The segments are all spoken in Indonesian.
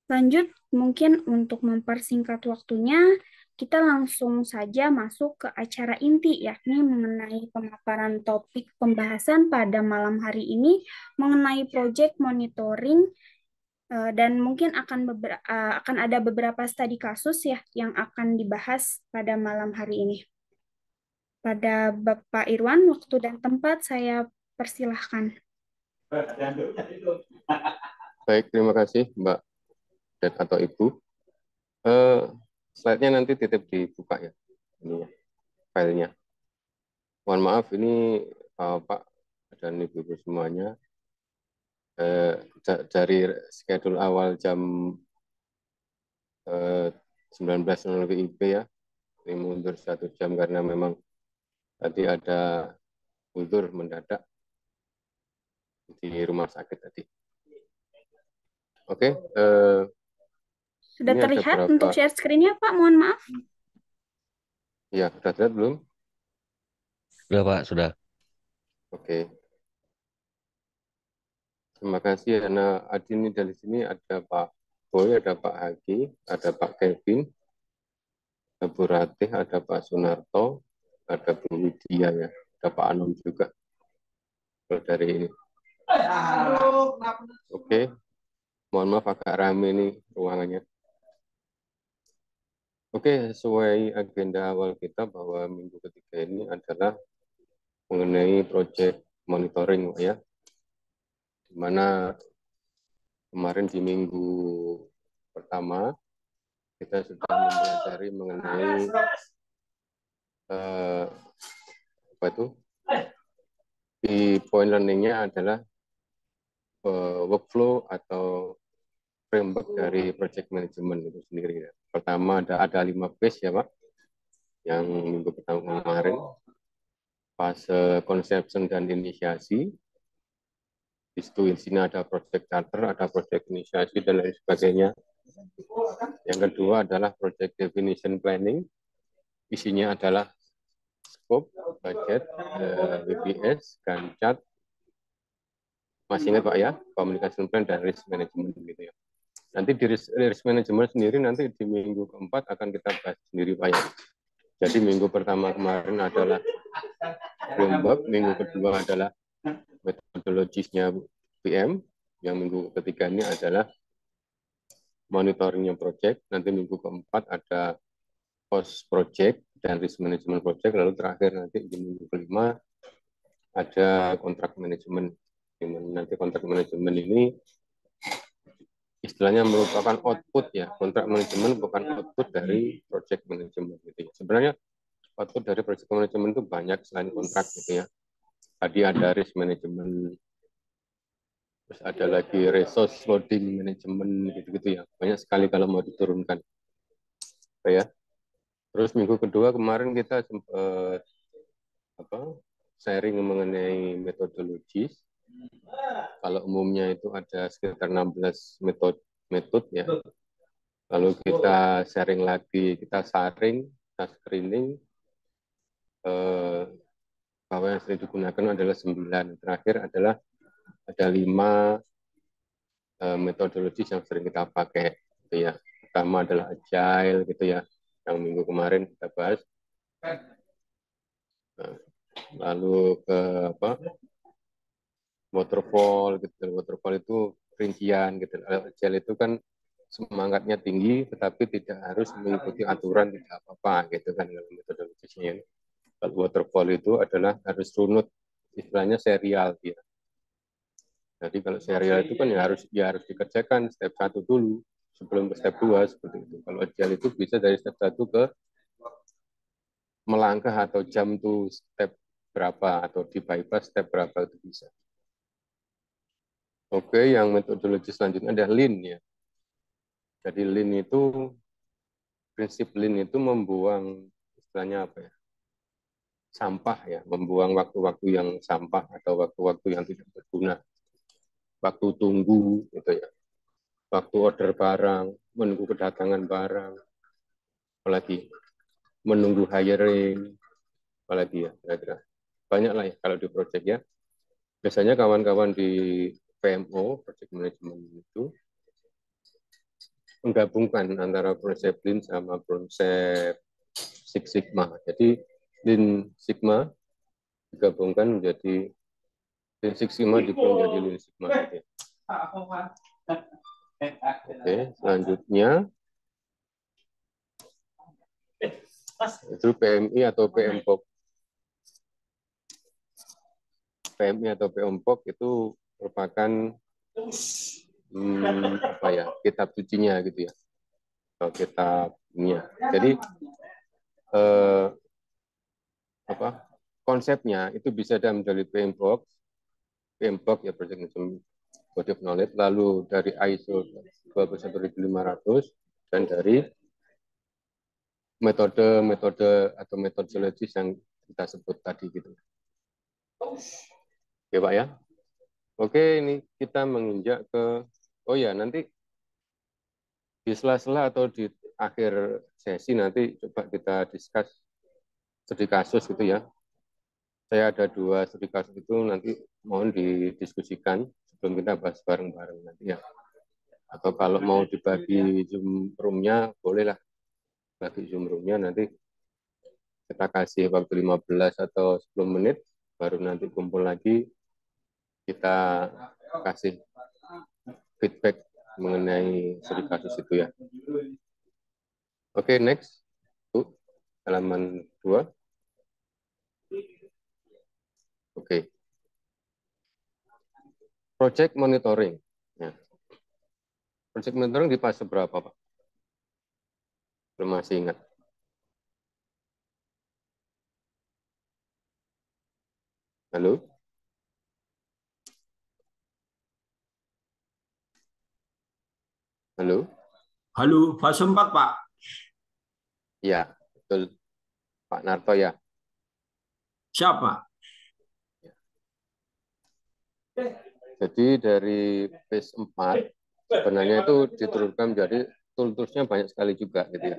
Lanjut, mungkin untuk mempersingkat waktunya, kita langsung saja masuk ke acara inti, yakni mengenai pemaparan topik pembahasan pada malam hari ini mengenai project monitoring dan mungkin akan ada beberapa studi kasus ya yang akan dibahas pada malam hari ini. Pada Bapak Irwan, waktu dan tempat saya persilahkan. Baik, terima kasih Mbak dan atau Ibu. Eh, slide-nya nanti titip dibuka ya, ini ya, filenya. Mohon maaf ini Pak dan Ibu-Ibu semuanya dari schedule awal jam 19.00 WIB ya, ini mundur 1 jam karena memang tadi ada mundur mendadak di rumah sakit tadi. Oke, Sudah ini ada terlihat berapa? untuk share screen-nya, Pak? Mohon maaf. Ya, sudah terlihat belum? Sudah Pak, sudah. Oke, terima kasih. Karena ini dari sini ada Pak Boy, ada Pak Hagi, ada Pak Kevin, ada Bu Ratih, ada Pak Sunarto, ada Bu Widya ya, ada Pak Anum juga. Kalau dari ini. Oke, mohon maaf agak rame nih ruangannya. Oke, sesuai agenda awal kita bahwa minggu ketiga ini adalah mengenai proyek monitoring ya, di mana kemarin di minggu pertama kita sudah mempelajari mengenai apa itu di point learning-nya adalah workflow atau framework dari project management itu sendiri ya. Pertama ada 5 phase ya Pak, yang minggu pertama kemarin fase conception dan inisiasi. Di situ di sini ada project charter, ada project inisiasi dan lain sebagainya. Yang kedua adalah project definition planning. Isinya adalah scope, budget, WBS, Gantt, masih ingat Pak ya, communication plan dan risk management gitu ya. Nanti di risk management sendiri nanti di minggu keempat akan kita bahas sendiri Pak ya. Jadi minggu pertama kemarin adalah framework, minggu kedua adalah metodologisnya PM, yang minggu ketiga ini adalah monitoringnya project, nanti minggu keempat ada post project dan risk management project, lalu terakhir nanti di minggu kelima ada kontrak manajemen. Nanti kontrak manajemen ini istilahnya merupakan output ya, kontrak manajemen bukan output dari project manajemen gitu ya. Sebenarnya output dari project manajemen itu banyak selain kontrak gitu ya. Tadi ada risk management, terus ada lagi resource loading management gitu-gitu ya. Banyak sekali kalau mau diturunkan. Ya. Terus minggu kedua kemarin kita sempat sharing mengenai metodologis. Kalau umumnya itu ada sekitar 16 metode ya. Lalu kita sharing lagi, kita saring, kita screening bahwa yang sering digunakan adalah 9. Terakhir adalah ada 5 metodologis yang sering kita pakai gitu ya. Pertama adalah agile gitu ya, yang minggu kemarin kita bahas. Nah, lalu ke waterfall gitu. Waterfall itu rincian gitu. Agile itu kan semangatnya tinggi tetapi tidak harus mengikuti aturan, tidak apa-apa gitu kan dalam metodologisnya. Kalau waterfall itu adalah harus runut, istilahnya serial dia. Jadi kalau serial itu kan ya harus dikerjakan step 1 dulu sebelum ke step 2 seperti itu. Kalau agile itu bisa dari step 1 ke melangkah atau jump to step berapa atau di bypass step berapa itu bisa. Oke, yang metodologi selanjutnya ada Lean ya. Jadi Lean itu, prinsip Lean itu membuang istilahnya apa ya? Sampah ya, membuang waktu-waktu yang sampah atau waktu-waktu yang tidak berguna. Waktu tunggu gitu ya. Waktu order barang, menunggu kedatangan barang, apalagi menunggu hiring, apalagi ya kira-kira. Banyak lah ya kalau di project ya. Biasanya kawan-kawan di PMO, Project Management itu, menggabungkan antara konsep Lean sama konsep Six Sigma. Jadi Lean Sigma digabungkan menjadi Lean Six Sigma digabung menjadi Lean Sigma. Oke, selanjutnya itu PMI atau PMPOK. PMI atau PMPOK itu merupakan kitab sucinya gitu ya, atau kitab dunia. Jadi konsepnya itu bisa dari PMBOK, ya Project Management Body of Knowledge, lalu dari ISO 21500 dan dari metode atau metodologis yang kita sebut tadi gitu. Oke Pak ya. Oke, ini kita menginjak ke, oh ya nanti di sela-sela atau di akhir sesi nanti coba kita discuss studi kasus gitu ya. Saya ada 2 studi kasus itu, nanti mohon didiskusikan sebelum kita bahas bareng-bareng nanti ya. Atau kalau mau dibagi Zoom room-nya, bolehlah bagi Zoom room-nya, nanti kita kasih waktu 15 atau 10 menit, baru nanti kumpul lagi, kita kasih feedback mengenai studi kasus itu ya. Oke, next. Halaman 2. Oke. Project monitoring. Ya. Project monitoring di fase berapa, Pak? Belum masih ingat. Halo? Halo? Halo, fase 4, Pak. Ya, betul. Pak Narto ya. Siapa? Jadi dari phase 4 sebenarnya itu diturunkan menjadi tools-toolsnya banyak sekali juga gitu ya.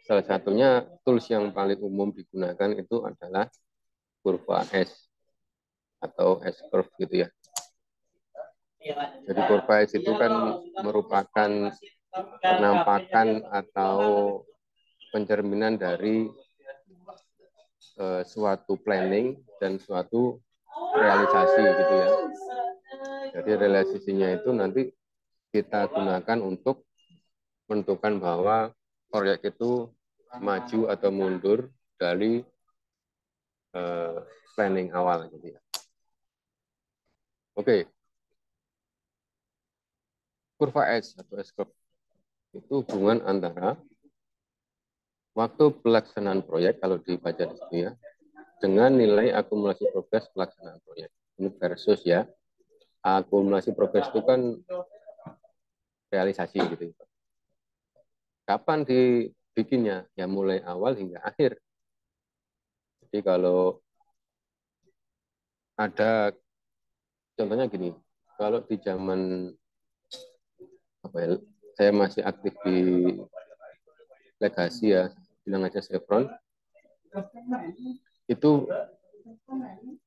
Salah satunya tools yang paling umum digunakan itu adalah kurva S atau S curve gitu ya. Jadi kurva S itu kan merupakan penampakan atau pencerminan dari suatu planning dan suatu realisasi gitu ya. Jadi realisasinya itu nanti kita gunakan untuk menentukan bahwa proyek itu maju atau mundur dari planning awal gitu ya. Oke. Kurva S atau S curve itu hubungan antara waktu pelaksanaan proyek kalau dibaca di sini ya dengan nilai akumulasi progres pelaksanaan proyek. Ini versus ya. Akumulasi progres itu kan realisasi gitu. Kapan dibikinnya? Ya mulai awal hingga akhir. Jadi kalau ada contohnya gini, kalau di zaman saya masih aktif di legasi ya, bilang aja Chevron, itu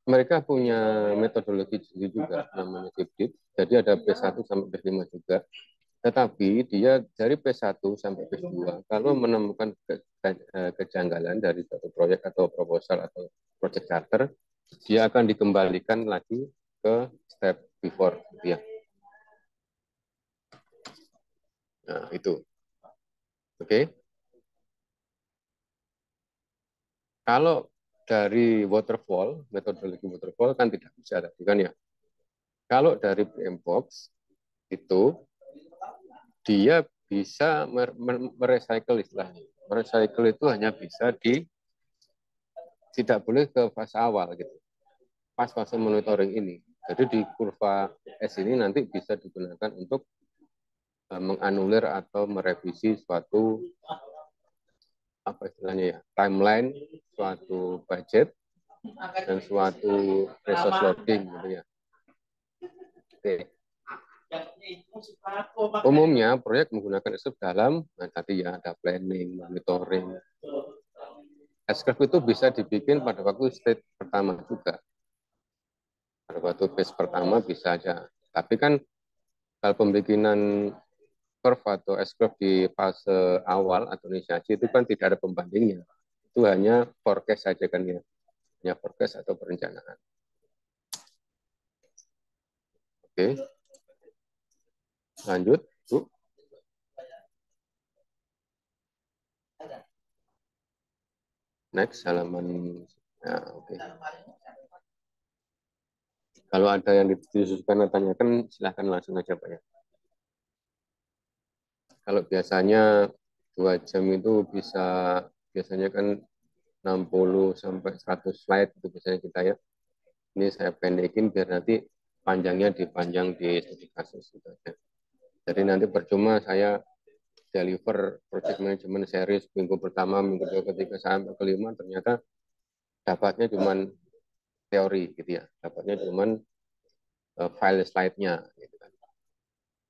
mereka punya metodologi juga namanya DIP. Jadi ada P1 sampai P5 juga. Tetapi dia dari P1 sampai P2, kalau menemukan kejanggalan dari suatu proyek atau proposal atau project charter, dia akan dikembalikan lagi ke step before. Gitu ya. Nah, itu. Oke. Kalau dari waterfall, metodologi waterfall kan tidak bisa tadi kan ya. Kalau dari PMBOK itu dia bisa merecycle istilahnya. Merecycle itu hanya bisa tidak boleh ke fase awal gitu. Pas fase monitoring ini. Jadi di kurva S ini nanti bisa digunakan untuk menganulir atau merevisi suatu apa istilahnya ya, timeline, suatu budget dan suatu resource loading gitu ya. Oke. Umumnya proyek menggunakan S-curve dalam, nah tadi ya ada planning, monitoring. S-curve itu bisa dibikin pada waktu stage pertama juga. Pada waktu phase pertama bisa aja. Tapi kan kalau pembikinan curve atau S-curve di fase awal atau inisiasi itu kan tidak ada pembandingnya. Itu hanya forecast saja kan ya. Hanya forecast atau perencanaan. Oke. Lanjut, Bu. Next, halaman. Ya, oke. Kalau ada yang disusulkan atau tanyakan, silahkan langsung aja Pak ya. Kalau biasanya 2 jam itu biasanya kan 60 sampai 100 slide itu biasanya kita ya. Ini saya pendekin biar nanti panjangnya dipanjang di studi kasus gitu aja. Jadi nanti percuma saya deliver project management series minggu pertama, minggu kedua, ketiga sampai kelima ternyata dapatnya cuman teori gitu ya. Dapatnya cuman file slide-nya gitu kan.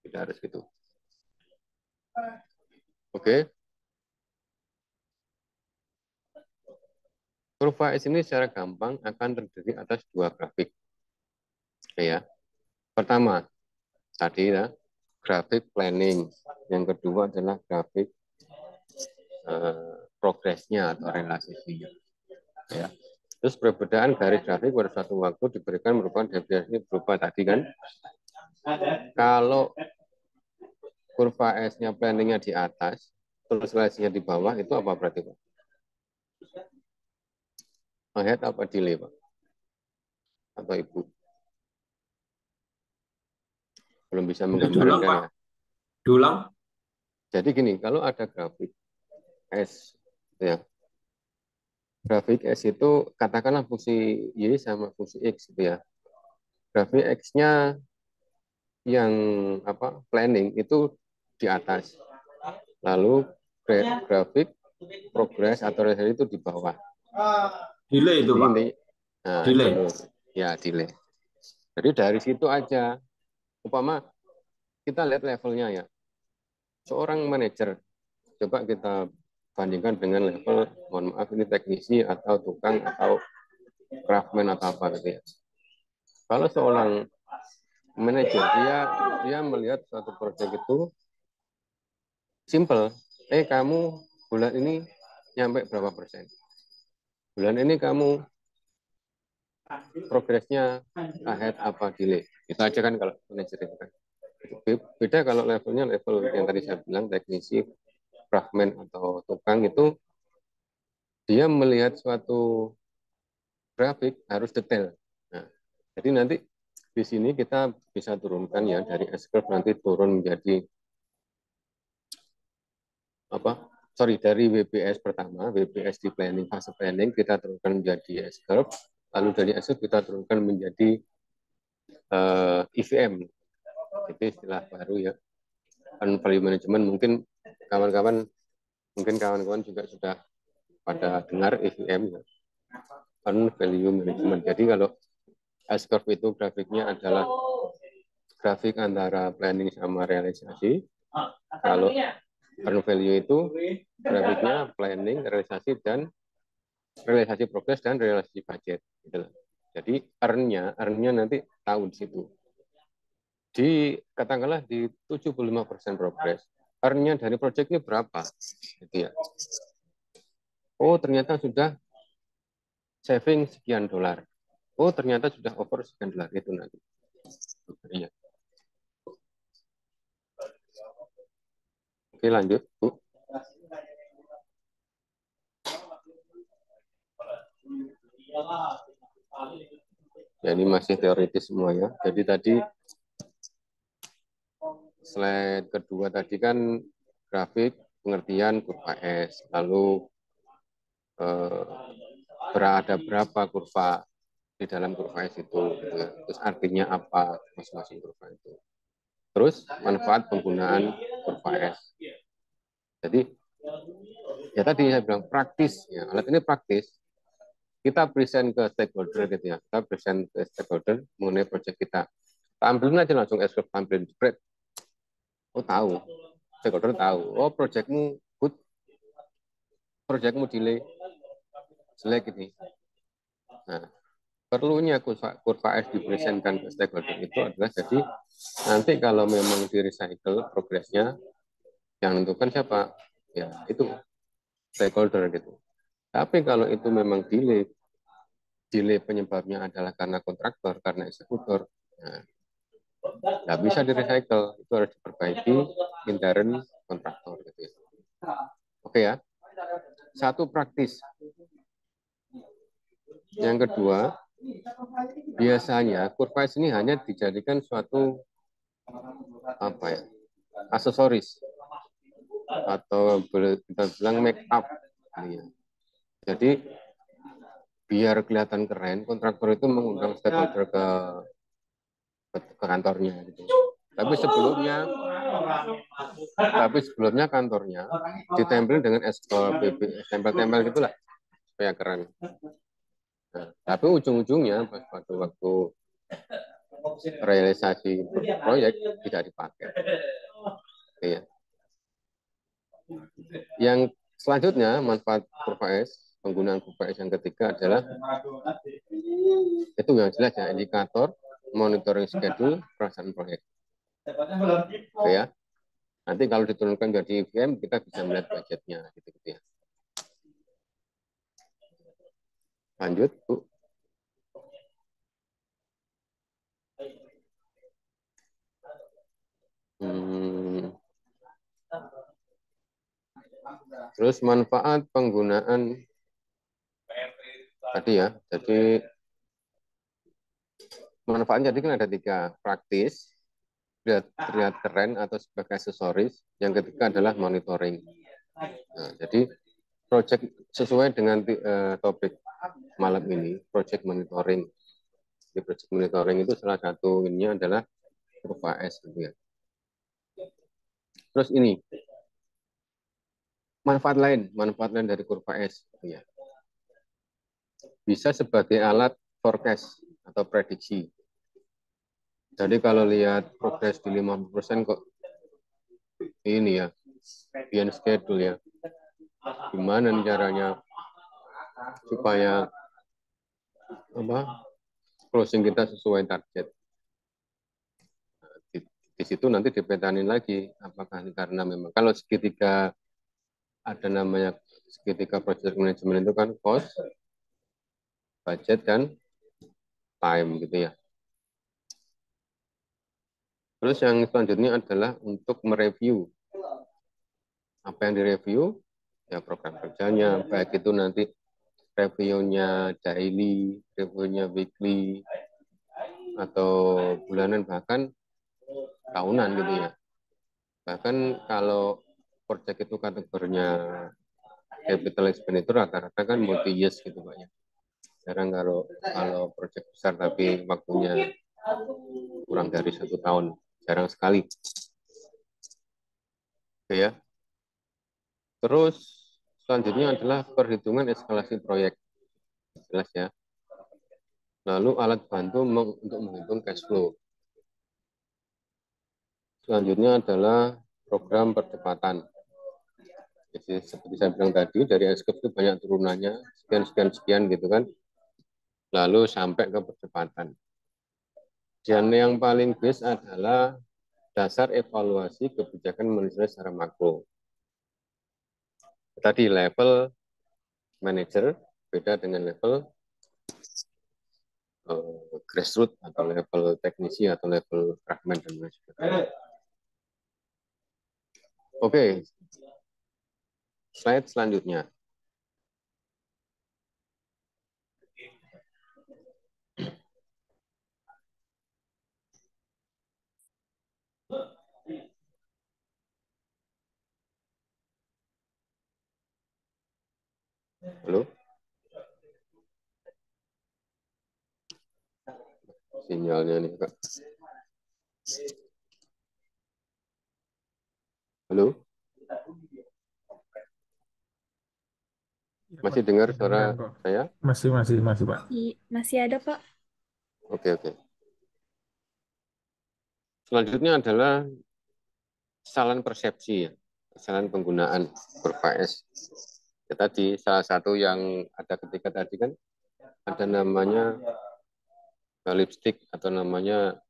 Tidak harus gitu. Oke. Kurva S ini secara gampang akan terdiri atas 2 grafik. Oke ya. Pertama, tadi ya, grafik planning. Yang kedua adalah grafik progresnya atau relasinya. Ya. Terus perbedaan garis grafik pada suatu waktu diberikan merupakan definisi berupa tadi kan. Kalau kurva S-nya planningnya di atas, terus relasinya di bawah, itu apa berarti Pak? Ahead apa delay Pak? Atau Ibu? Belum bisa Diulang, menggambarkan Pak. ya. Diulang. Jadi gini, kalau ada grafik S, ya, grafik S itu katakanlah fungsi Y sama fungsi X gitu ya. Grafik X-nya yang planning itu di atas. Lalu grafik progres atau relasi itu di bawah. Delay itu, Jadi Pak. ini Delay. ya delay. Jadi dari situ aja. Umpama kita lihat levelnya ya. Seorang manajer, coba kita bandingkan dengan level, mohon maaf ini teknisi atau tukang atau craftsman atau apa gitu ya. Kalau seorang manajer dia melihat suatu proyek itu simple. Kamu bulan ini nyampe berapa persen? Bulan ini kamu progresnya ahead apa delay? Itu aja kan kalau manajer itu kan. Beda kalau levelnya level yang tadi saya bilang teknisi, craftsman atau tukang itu dia melihat suatu grafik harus detail. Nah, jadi nanti di sini kita bisa turunkan ya dari S-curve nanti turun menjadi dari WBS pertama, WBS di planning, fase planning, kita turunkan menjadi S-curve, lalu dari S-curve kita turunkan menjadi EVM. Itu istilah baru ya. Value management, mungkin kawan-kawan juga sudah pada dengar EVM ya. Value management. Jadi kalau S-curve itu grafiknya adalah grafik antara planning sama realisasi. Kalau earn value itu grafiknya planning, realisasi dan realisasi progres dan realisasi budget. Gitu. Jadi earn-nya nanti tahu di situ. Katakanlah di 75% progres. Earn-nya dari project ini berapa? Gitu ya. Oh, ternyata sudah saving sekian dolar. Oh, ternyata sudah over sekian dolar. Itu nanti. Ya. Oke, lanjut, Bu. Ya, ini masih teoritis semua ya. Jadi tadi slide kedua tadi kan grafik pengertian kurva S. Lalu berada berapa kurva di dalam kurva S itu. Gitu ya. Terus artinya apa masing-masing kurva itu. Terus manfaat penggunaan kurva S. Jadi ya tadi saya bilang praktis. Ya, alat ini praktis. Kita present ke stakeholder gitu ya. Kita present ke stakeholder mengenai proyek kita. Tampilin aja langsung S-curve, tampilin spread. Oh tahu, stakeholder tahu. Oh proyekmu good, proyekmu delay, jelek ini. Nah, perlunya kurva S dipresentkan ke stakeholder itu adalah jadi nanti kalau memang di recycle progresnya Yang menentukan siapa? Ya itu stakeholder gitu. Tapi kalau itu memang delay penyebabnya adalah karena kontraktor, karena eksekutor, nah, nggak bisa di-recycle. Itu harus diperbaiki intern kontraktor gitu ya. Oke ya. Satu praktis. Yang kedua, biasanya kurva ini hanya dijadikan suatu apa ya, aksesoris atau kita bilang make up. Ya. Jadi biar kelihatan keren, kontraktor itu mengundang stakeholder ke kantornya gitu. Tapi sebelumnya kantornya ditempel dengan SKPB, tempel-tempel gitulah supaya keren. Nah, tapi ujung-ujungnya pas pada waktu realisasi proyek tidak dipakai. Oke, ya. Yang selanjutnya manfaat kurva S, penggunaan kurva S yang ketiga adalah itu yang jelas ya, indikator monitoring schedule pelaksanaan proyek. Oke ya. Nanti kalau diturunkan jadi IVM kita bisa melihat budgetnya gitu-gitu ya. Lanjut, Bu. Terus manfaat penggunaan tadi ya. Jadi manfaatnya tadi kan ada 3, praktis, terlihat keren atau sebagai aksesoris. Yang ketiga adalah monitoring. Nah, jadi project sesuai dengan topik malam ini, project monitoring. Di project monitoring itu salah satu ini adalah kurva S gitu ya. Terus ini manfaat lain dari kurva S gitu ya. Bisa sebagai alat forecast atau prediksi. Jadi kalau lihat progres di 50% kok ini ya, behind schedule ya. Gimana nih caranya supaya closing kita sesuai target. Di situ nanti dipetanin lagi apakah karena memang kalau segitiga ada namanya segitiga project management itu kan cost, budget dan time gitu ya. Terus yang selanjutnya adalah untuk mereview apa yang direview ya program kerjanya, baik itu nanti reviewnya daily, reviewnya weekly atau bulanan bahkan tahunan gitu ya. Bahkan kalau project itu kategorinya capital expenditure rata-rata kan multi years gitu Pak ya. Jarang kalau project besar tapi waktunya kurang dari 1 tahun, jarang sekali. Oke ya. Terus selanjutnya adalah perhitungan eskalasi proyek. Jelas ya. Lalu alat bantu untuk menghitung cash flow. Selanjutnya adalah program percepatan. Jadi seperti saya bilang tadi, dari SKP itu banyak turunannya, sekian gitu kan. Lalu sampai ke percepatan. Dan yang paling base adalah dasar evaluasi kebijakan manajemen secara makro. Tadi level manager beda dengan level grassroots atau level teknisi atau level fragment dan lain sebagainya. Oke, slide selanjutnya. Halo? Sinyalnya nih, Kak. Halo? Masih dengar suara saya? Masih, Pak. Masih ada, Pak. Oke. Selanjutnya adalah kesalahan persepsi, ya. Kesalahan penggunaan kurva S. Ya, tadi salah satu yang ada ketika tadi kan ada namanya lipstick atau namanya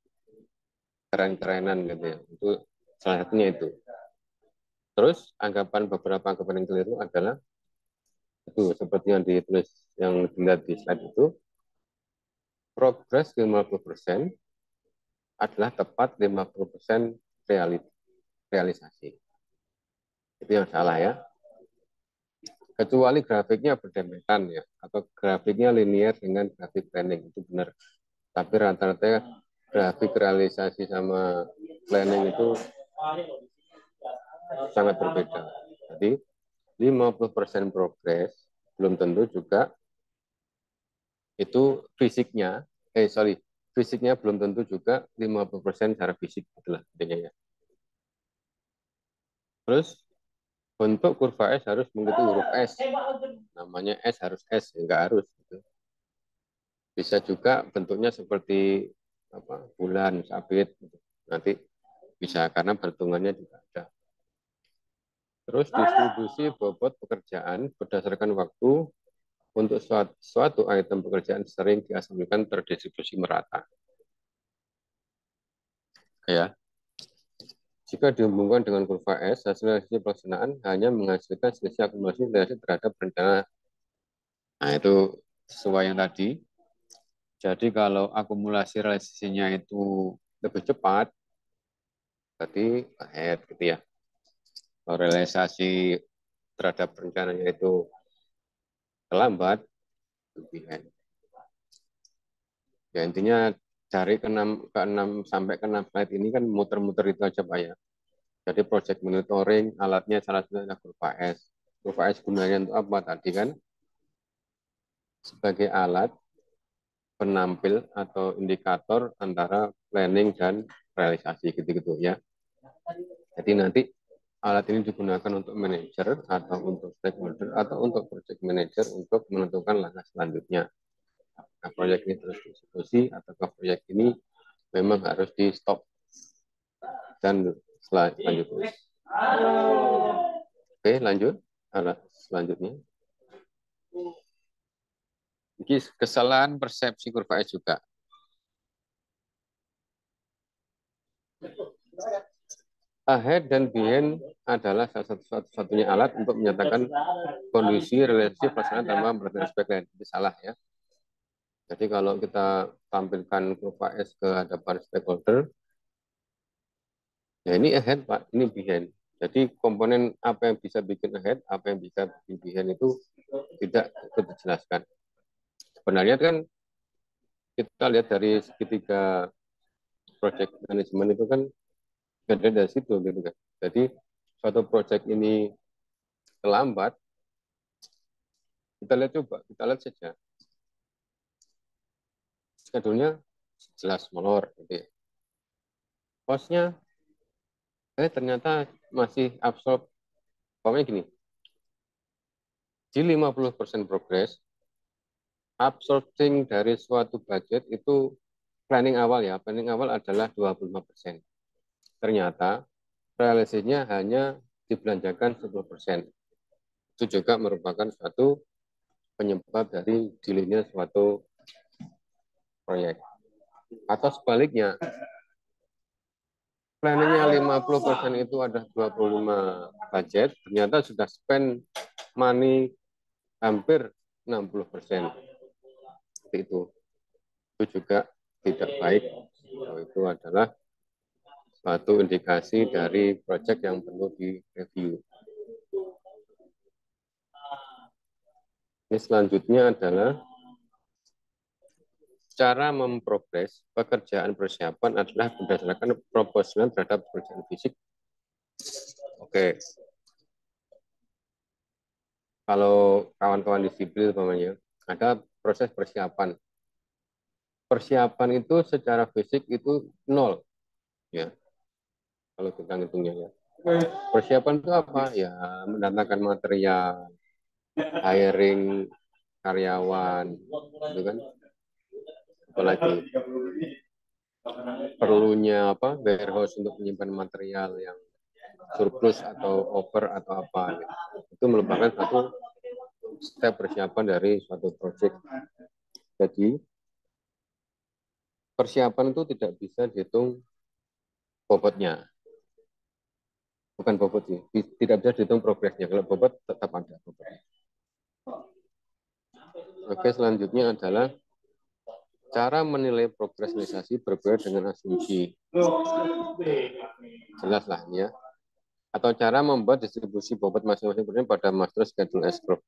keren-kerenan gitu ya. Itu salah satunya itu. Terus beberapa anggapan yang keliru adalah itu seperti yang ditulis, yang dilihat di slide itu, progres 50% adalah tepat 50% realisasi. Itu yang salah ya. Kecuali grafiknya berdempetan ya, atau grafiknya linear dengan grafik planning, itu benar. Tapi rata-rata grafik realisasi sama planning itu sangat berbeda. Jadi 50% progres belum tentu juga itu fisiknya belum tentu juga 50% secara fisik, itulah intinya ya. Terus bentuk kurva S harus mengikuti huruf S. Namanya S harus S, enggak harus. Gitu. Bisa juga bentuknya seperti bulan, sabit. Gitu. Nanti bisa karena perhitungannya juga ada. Terus distribusi bobot pekerjaan berdasarkan waktu untuk suatu item pekerjaan sering diasumsikan terdistribusi merata. Ya. Jika dihubungkan dengan kurva S, hasil pelaksanaan hanya menghasilkan selisih akumulasi relasi terhadap rencana. Nah, itu sesuai yang tadi. Jadi kalau akumulasi realisasinya itu lebih cepat, berarti ahead gitu ya. Kalau realisasi terhadap rencananya itu terlambat, lebih ahead. Ya intinya dari ke 6 sampai ke 6 slide ini kan muter-muter itu aja Pak ya. Jadi project monitoring alatnya salah satunya adalah kurva S. Kurva S gunanya untuk apa tadi kan? Sebagai alat penampil atau indikator antara planning dan realisasi gitu-gitu ya. Jadi nanti alat ini digunakan untuk manajer atau untuk stakeholder atau untuk project manager untuk menentukan langkah selanjutnya. Apakah proyek ini terus dieksekusi ataukah proyek ini memang harus di stop dan selanjutnya. Oke, lanjut. Alat selanjutnya. Ini kesalahan persepsi kurva S juga. Ahead dan behind adalah salah satu-satunya alat untuk menyatakan kondisi relasi pelaksanaan tanpa memperhatikan aspek lain. Itu salah ya. Jadi kalau kita tampilkan kurva S ke hadapan stakeholder, ya ini ahead Pak, ini behind. Jadi komponen apa yang bisa bikin ahead, apa yang bisa bikin behind itu tidak ikut dijelaskan. Sebenarnya kan kita lihat dari segitiga project management itu kan ada dari situ gitu kan. Jadi suatu project ini terlambat, kita lihat saja. Schedule-nya jelas molor gitu ya. Cost-nya ternyata masih absorb. Pokoknya gini, di 50% progress, absorbing dari suatu budget itu planning awal ya. Planning awal adalah 25%. Ternyata realisasinya hanya dibelanjakan 10%. Itu juga merupakan suatu penyebab dari delay-nya suatu proyek. Atau sebaliknya, planningnya 50% itu ada 25 budget, ternyata sudah spend money hampir 60%. Seperti itu. Itu juga tidak baik. Itu adalah suatu indikasi dari proyek yang perlu direview. Ini selanjutnya adalah cara memprogres pekerjaan persiapan adalah berdasarkan proporsional terhadap pekerjaan fisik. Oke. Kalau kawan-kawan di sipil umpamanya ada proses persiapan. Persiapan itu secara fisik itu 0 ya. Kalau kita ngitungnya ya. Persiapan itu apa? Ya mendatangkan material, hiring karyawan, gitu kan. Apalagi perlunya warehouse untuk menyimpan material yang surplus atau over atau apa gitu. Itu merupakan satu step persiapan dari suatu project. Jadi persiapan itu tidak bisa dihitung bobotnya. bukan bobot sih. Tidak bisa dihitung progresnya. Kalau bobot tetap ada bobotnya. Oke, selanjutnya adalah cara menilai progres realisasi berbeda dengan asumsi. Jelas lah ya. Atau cara membuat distribusi bobot masing-masing proyek pada master schedule S-curve.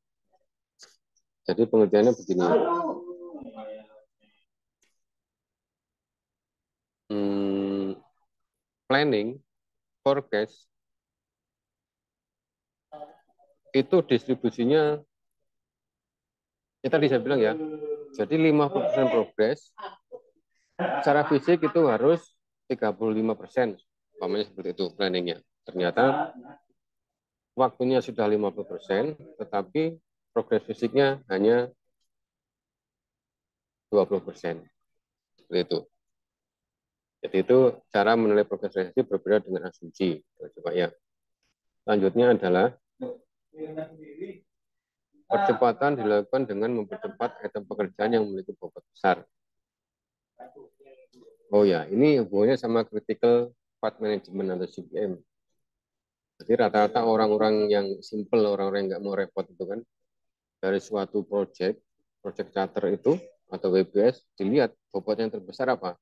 Jadi pengertiannya begini. Planning, forecast, itu distribusinya, ya tadi saya bilang ya, jadi 50% progres, secara fisik itu harus 35%, umpamanya seperti itu planningnya. Ternyata waktunya sudah 50%, tetapi progres fisiknya hanya 20%. Seperti itu. Jadi itu cara menilai progres realisasi berbeda dengan asumsi. Coba ya. Selanjutnya adalah percepatan dilakukan dengan mempercepat item pekerjaan yang memiliki bobot besar. Oh ya, ini hubungannya sama critical path management atau CPM. Jadi rata-rata orang-orang yang simple, orang-orang yang nggak mau repot itu kan, dari suatu project charter itu atau WBS, dilihat bobot yang terbesar apa.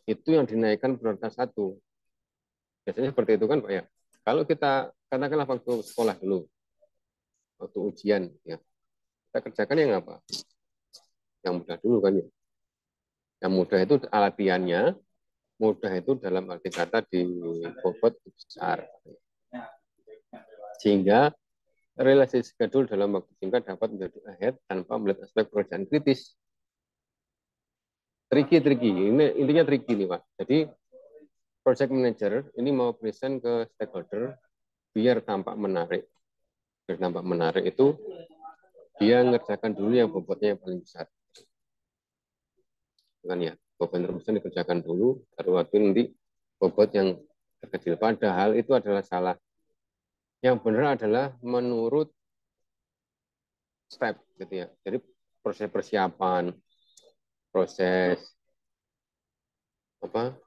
Itu yang dinaikkan prioritas satu. Biasanya seperti itu kan Pak ya. Kalau kita katakanlah waktu sekolah dulu, waktu ujian, ya kita kerjakan yang apa? Yang mudah dulu kan ya. Yang mudah itu latihannya, mudah itu dalam arti kata di bobot besar. Sehingga relasi schedule dalam waktu singkat dapat menjadi ahead tanpa melihat aspek pekerjaan kritis. Tricky. Ini intinya tricky nih Pak. Jadi project manager ini mau present ke stakeholder biar tampak menarik. Biar tampak menarik itu dia ngerjakan dulu yang bobotnya yang paling besar. Kan ya, bobot yang terbesar dikerjakan dulu, baru waktu nanti bobot yang terkecil. Padahal itu adalah salah. Yang benar adalah menurut step gitu ya. Jadi proses persiapan, proses apa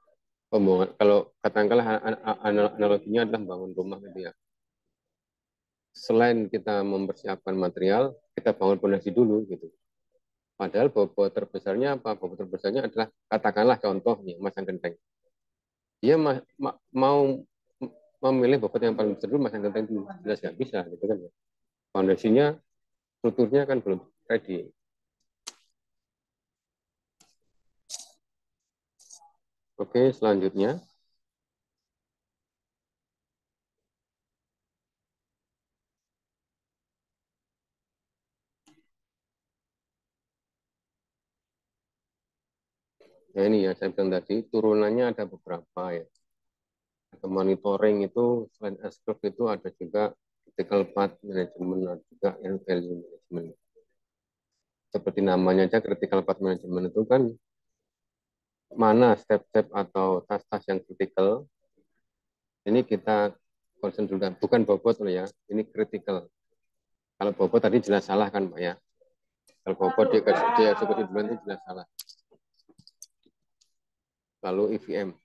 pembangunan. Kalau katakanlah analoginya adalah bangun rumah gitu ya. Selain kita mempersiapkan material, kita bangun fondasi dulu gitu. Padahal bobot terbesarnya apa? Bobot terbesarnya adalah katakanlah contohnya masang genteng. Dia mau memilih bobot yang paling besar dulu masang genteng dulu. Jelas nggak bisa gitu kan ya. Fondasinya, strukturnya kan belum ready. Oke, selanjutnya. Ya ini ya, saya bilang tadi, turunannya ada beberapa ya. Ada monitoring itu, selain S-curve itu ada juga critical path management, ada juga yang value management. Seperti namanya aja, critical path management itu kan mana step-step atau tas-tas yang kritikal. Ini kita concern dulu, bukan bobot loh ya, ini critical. Kalau bobot tadi jelas salah kan Pak ya. Kalau bobot di eksekusi duluan itu jelas salah. Lalu EVM.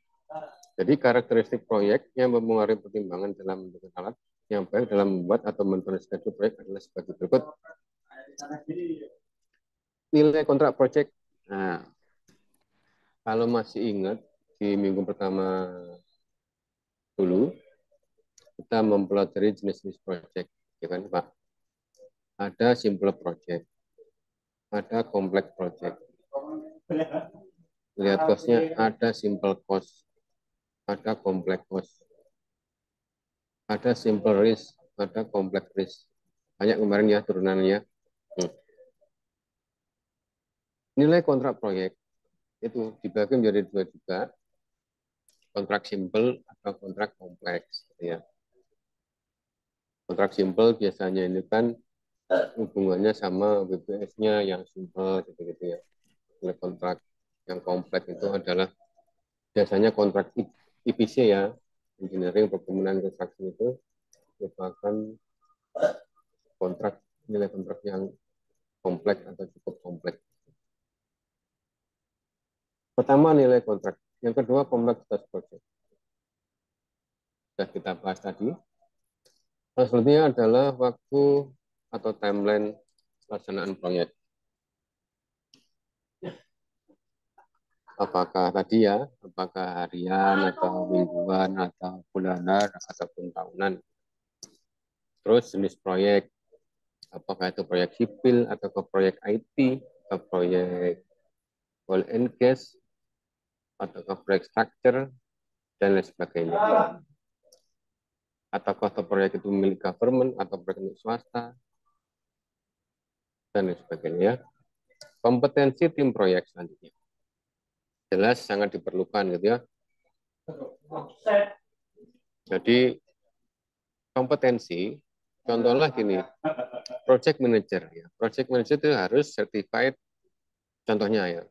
Jadi karakteristik proyek yang mempengaruhi pertimbangan dalam menentukan alat yang baik dalam membuat atau menentukan schedule proyek adalah sebagai berikut. Nilai kontrak proyek. Nah, kalau masih ingat di minggu pertama dulu kita mempelajari jenis-jenis proyek, ya kan Pak? Ada simple project, ada complex project. Lihat costnya, ada simple cost, ada complex cost, ada simple risk, ada complex risk. Banyak kemarin ya turunannya. Nilai kontrak proyek itu dibagi menjadi dua juga, kontrak simple atau kontrak kompleks. Ya. Kontrak simple biasanya ini kan hubungannya sama WBS-nya yang simple gitu-gitu ya. Nilai kontrak yang kompleks itu adalah biasanya kontrak IPC ya, engineering perkebunan construction itu merupakan kontrak nilai kontrak yang kompleks atau cukup kompleks. Pertama nilai kontrak, yang kedua kompleksitas proyek. sudah kita bahas tadi. Nah, selanjutnya adalah waktu atau timeline pelaksanaan proyek. Apakah tadi ya, apakah harian atau mingguan atau bulanan ataupun tahunan. Terus jenis proyek, apakah itu proyek sipil atau ke proyek IT atau proyek oil and gas atau ke proyek structure dan lain sebagainya. Ataukah proyek itu milik government atau proyek milik swasta dan lain sebagainya. Kompetensi tim proyek selanjutnya jelas sangat diperlukan gitu ya. Jadi kompetensi, contohnya gini, project manager ya. Project manager itu harus certified, contohnya ya,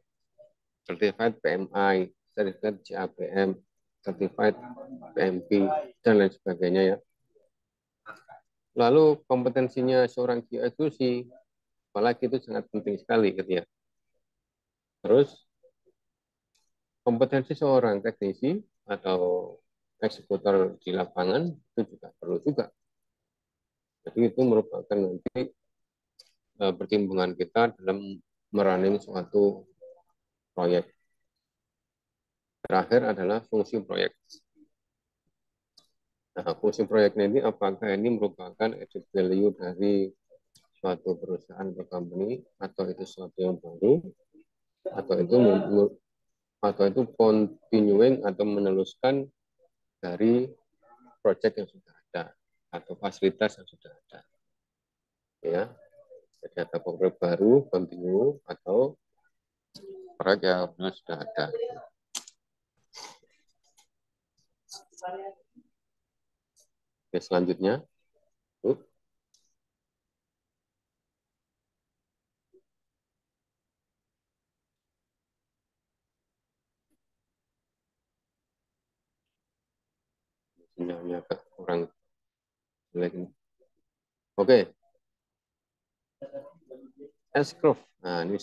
certified PMI, certified CAPM, certified PMP dan lain sebagainya ya. Lalu kompetensinya seorang QA itu sih, apalagi itu sangat penting sekali gitu ya. Terus kompetensi seorang teknisi atau eksekutor di lapangan itu juga perlu juga. Jadi itu merupakan nanti pertimbangan kita dalam merunning suatu proyek. Terakhir adalah fungsi proyek. Nah, fungsi proyeknya ini apakah ini merupakan added value dari suatu perusahaan atau company, atau itu sesuatu yang baru, atau itu continuing atau meneruskan dari proyek yang sudah ada atau fasilitas yang sudah ada. Ya, jadi ada proyek baru, continue atau proyek yang sudah ada. Oke, selanjutnya. Sinyalnya agak kurang jelek ini. Oke. S-curve. Nah, ini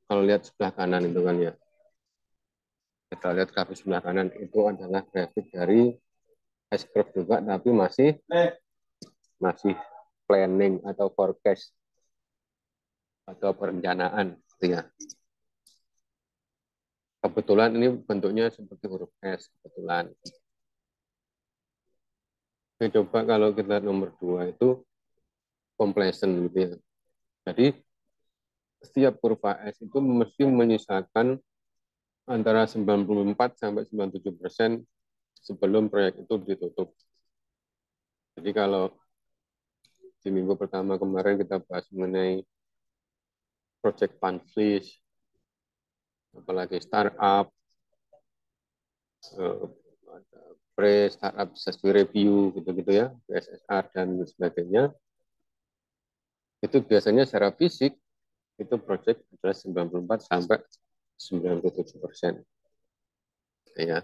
kalau lihat sebelah kanan itu kan ya. Kita lihat grafik sebelah kanan itu adalah grafik dari S-curve juga, tapi masih planning atau forecast atau perencanaan gitu ya. Kebetulan ini bentuknya seperti huruf S kebetulan. Oke, coba kalau kita nomor 2 itu completion gitu ya. Jadi setiap kurva S itu mesti menyisakan antara 94 sampai 97% sebelum proyek itu ditutup. Jadi kalau di minggu pertama kemarin kita bahas mengenai project Panflix, apalagi startup, pre-startup success review gitu-gitu ya, PSSR dan sebagainya. Itu biasanya secara fisik itu project adalah 94 sampai 97%. Ya.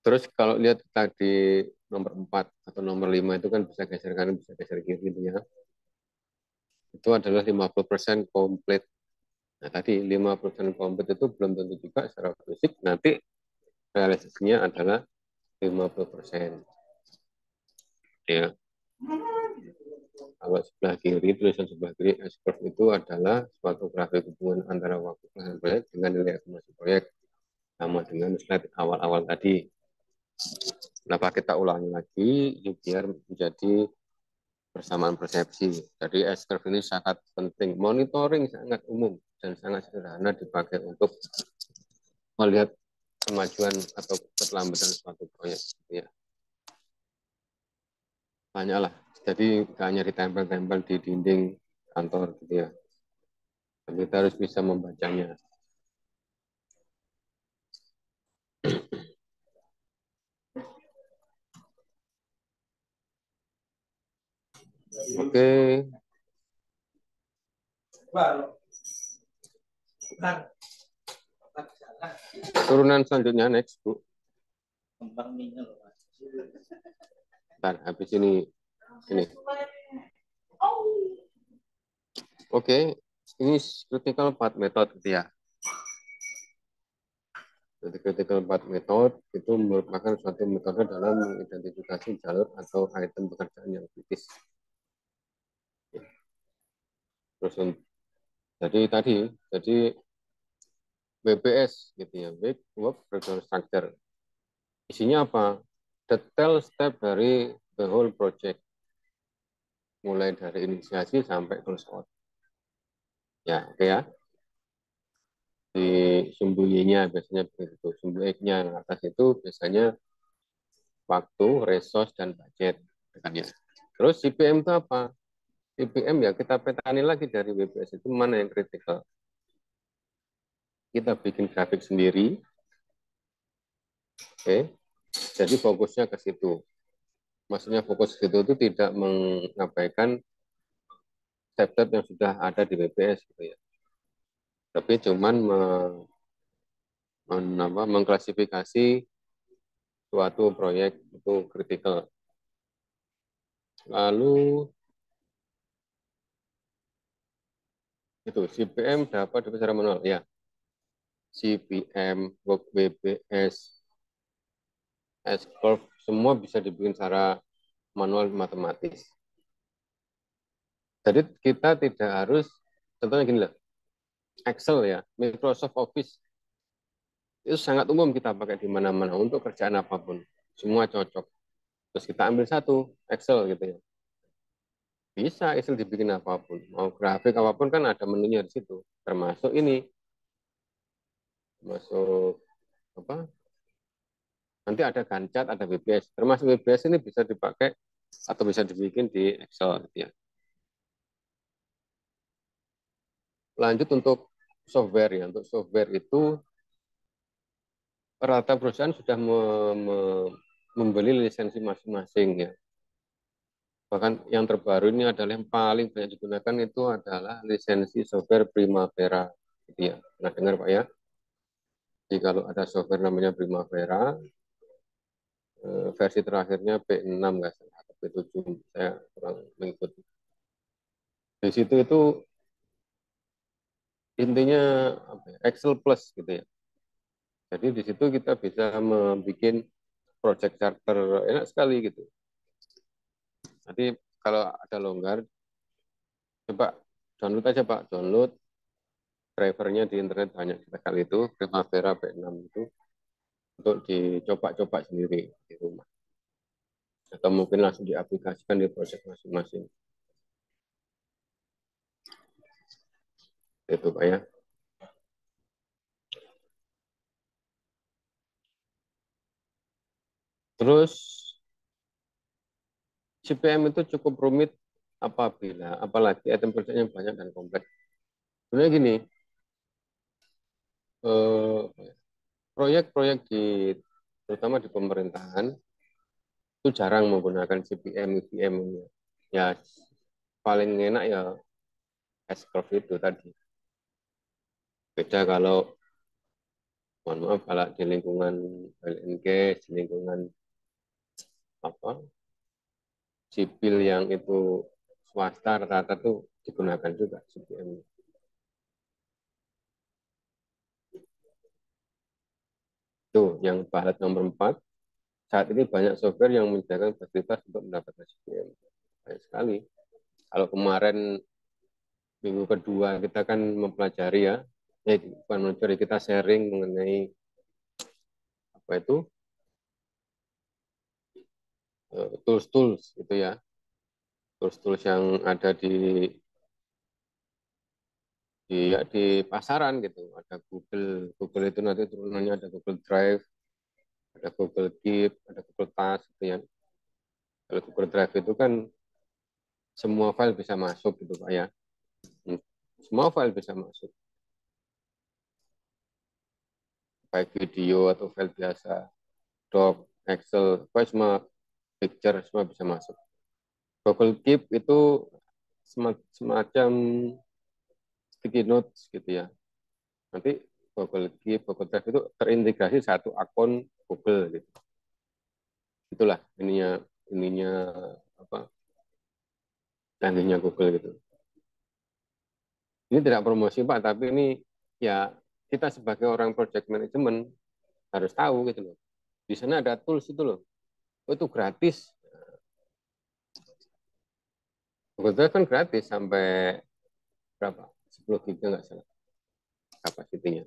Terus kalau lihat tadi nomor 4 atau nomor 5 itu kan bisa geser kanan, bisa geser kiri gitu ya. Itu adalah 50% komplit. Nah, tadi 50% komplit itu belum tentu juga secara fisik nanti realisasinya adalah 50%. Ya. Kalau sebelah kiri, tulisan sebelah kiri, S-curve itu adalah suatu grafik hubungan antara waktu pelaksanaan proyek dengan nilai akumulasi proyek. Sama dengan slide awal-awal tadi. Kenapa kita ulangi lagi? Biar menjadi persamaan persepsi. Jadi S-curve ini sangat penting. Monitoring sangat umum dan sangat sederhana dipakai untuk melihat kemajuan atau keterlambatan suatu proyek. Ya. Banyaklah. Jadi hanya ditempel-tempel di dinding kantor gitu ya. Dan kita harus bisa membacanya. Oke. Turunan selanjutnya next, Bu. Bentar, habis ini. Oke, ini critical path method gitu ya. Jadi critical path method itu merupakan suatu metode dalam mengidentifikasi jalur atau item pekerjaan yang kritis. Terus jadi WBS gitu ya, Week Work Breakdown Structure. Isinya apa? Detail step dari the whole project, mulai dari inisiasi sampai close out. Ya, oke ya. Di sumbu Y-nya biasanya begitu. Sumbu X-nya yang atas itu biasanya waktu, resource, dan budget. Terus CPM itu apa? CPM ya kita petani lagi dari WBS itu mana yang kritikal. Kita bikin grafik sendiri. Oke. Jadi fokusnya ke situ. Maksudnya fokus ke situ itu tidak mengabaikan step-step yang sudah ada di WBS gitu ya. Tapi cuman mengklasifikasi suatu proyek itu kritikal. Lalu itu CPM dapat secara manual ya. CPM, Work WBS, S-Curve, semua bisa dibikin secara manual matematis. Jadi kita tidak harus, contohnya gini lah, Excel ya, Microsoft Office, itu sangat umum kita pakai di mana-mana untuk kerjaan apapun. Semua cocok. Terus kita ambil satu, Excel gitu ya. Bisa Excel dibikin apapun. Mau grafik apapun kan ada menunya di situ. Termasuk ini. Termasuk apa? Nanti ada Gantt chart, ada WBS. Termasuk WBS ini bisa dipakai atau bisa dibikin di Excel gitu ya. Lanjut untuk software ya. Untuk software itu rata perusahaan sudah membeli lisensi masing-masing ya. Bahkan yang terbaru ini adalah yang paling banyak digunakan itu adalah lisensi software Primavera. Gitu ya. Pernah dengar Pak ya? Jadi kalau ada software namanya Primavera, versi terakhirnya P6 nggak salah, atau P7, saya kurang mengikuti. Di situ itu intinya apa ya, Excel plus gitu ya. Jadi di situ kita bisa membuat project charter enak sekali gitu. Nanti kalau ada longgar, coba download aja Pak, download drivernya di internet banyak sekali itu, Primavera P6 itu, untuk dicoba-coba sendiri di rumah. Atau mungkin langsung diaplikasikan di project masing-masing. Itu Pak ya. Terus CPM itu cukup rumit apalagi item kerjanya banyak dan kompleks. Sebenarnya gini, proyek-proyek terutama di pemerintahan itu jarang menggunakan CPM, IPM. Ya paling enak ya S-curve itu tadi. Beda kalau mohon maaf kalau di lingkungan LNG, di lingkungan apa sipil yang itu swasta rata-rata tuh digunakan juga CPM. Tuh yang bahan nomor 4, saat ini banyak software yang menyediakan fasilitas untuk mendapatkan CPM. Banyak sekali. Kalau kemarin minggu kedua kita kan mempelajari ya, bukan mempelajari, kita sharing mengenai apa itu tools-tools gitu ya, tools-tools yang ada di pasaran gitu. Ada Google itu nanti turunannya ada Google Drive, ada Google Keep, ada Google Task gitu ya. Kalau Google Drive itu kan semua file bisa masuk gitu Pak ya. Semua file bisa masuk. Baik video atau file biasa, doc, Excel, semua picture semua bisa masuk. Google Keep itu semacam sticky notes gitu ya. Nanti Google Keep, Google Drive itu terintegrasi satu akun Google gitu. Itulah ininya apa canggihnya Google gitu. Ini tidak promosi Pak, tapi ini ya kita sebagai orang project management harus tahu gitu loh. Di sana ada tools itu loh. Oh, itu gratis. Google kan gratis sampai berapa? 10 GB nggak salah kapasitinya.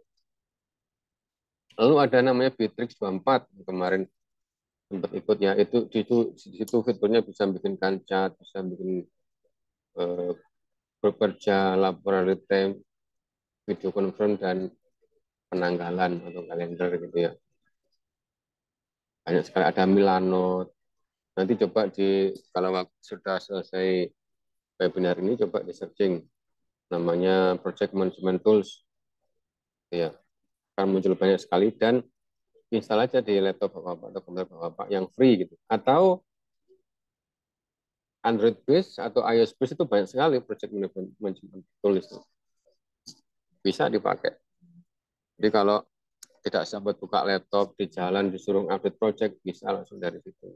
Lalu ada namanya Bittrex 24 kemarin sempat ikut ya. Itu di situ fiturnya bisa bikin chat, bisa bikin eh, grup kerja, laporan real time, video conference dan penanggalan atau kalender gitu ya. Banyak sekali, ada Milano. Nanti coba kalau sudah selesai webinar ini coba di searching namanya Project Management Tools ya, akan muncul banyak sekali dan install aja di laptop Bapak atau komputer Bapak yang free gitu. Atau Android base atau iOS base itu banyak sekali Project Management Tools itu. Bisa dipakai. Jadi kalau tidak sahabat buka laptop di jalan disuruh update project bisa langsung dari situ.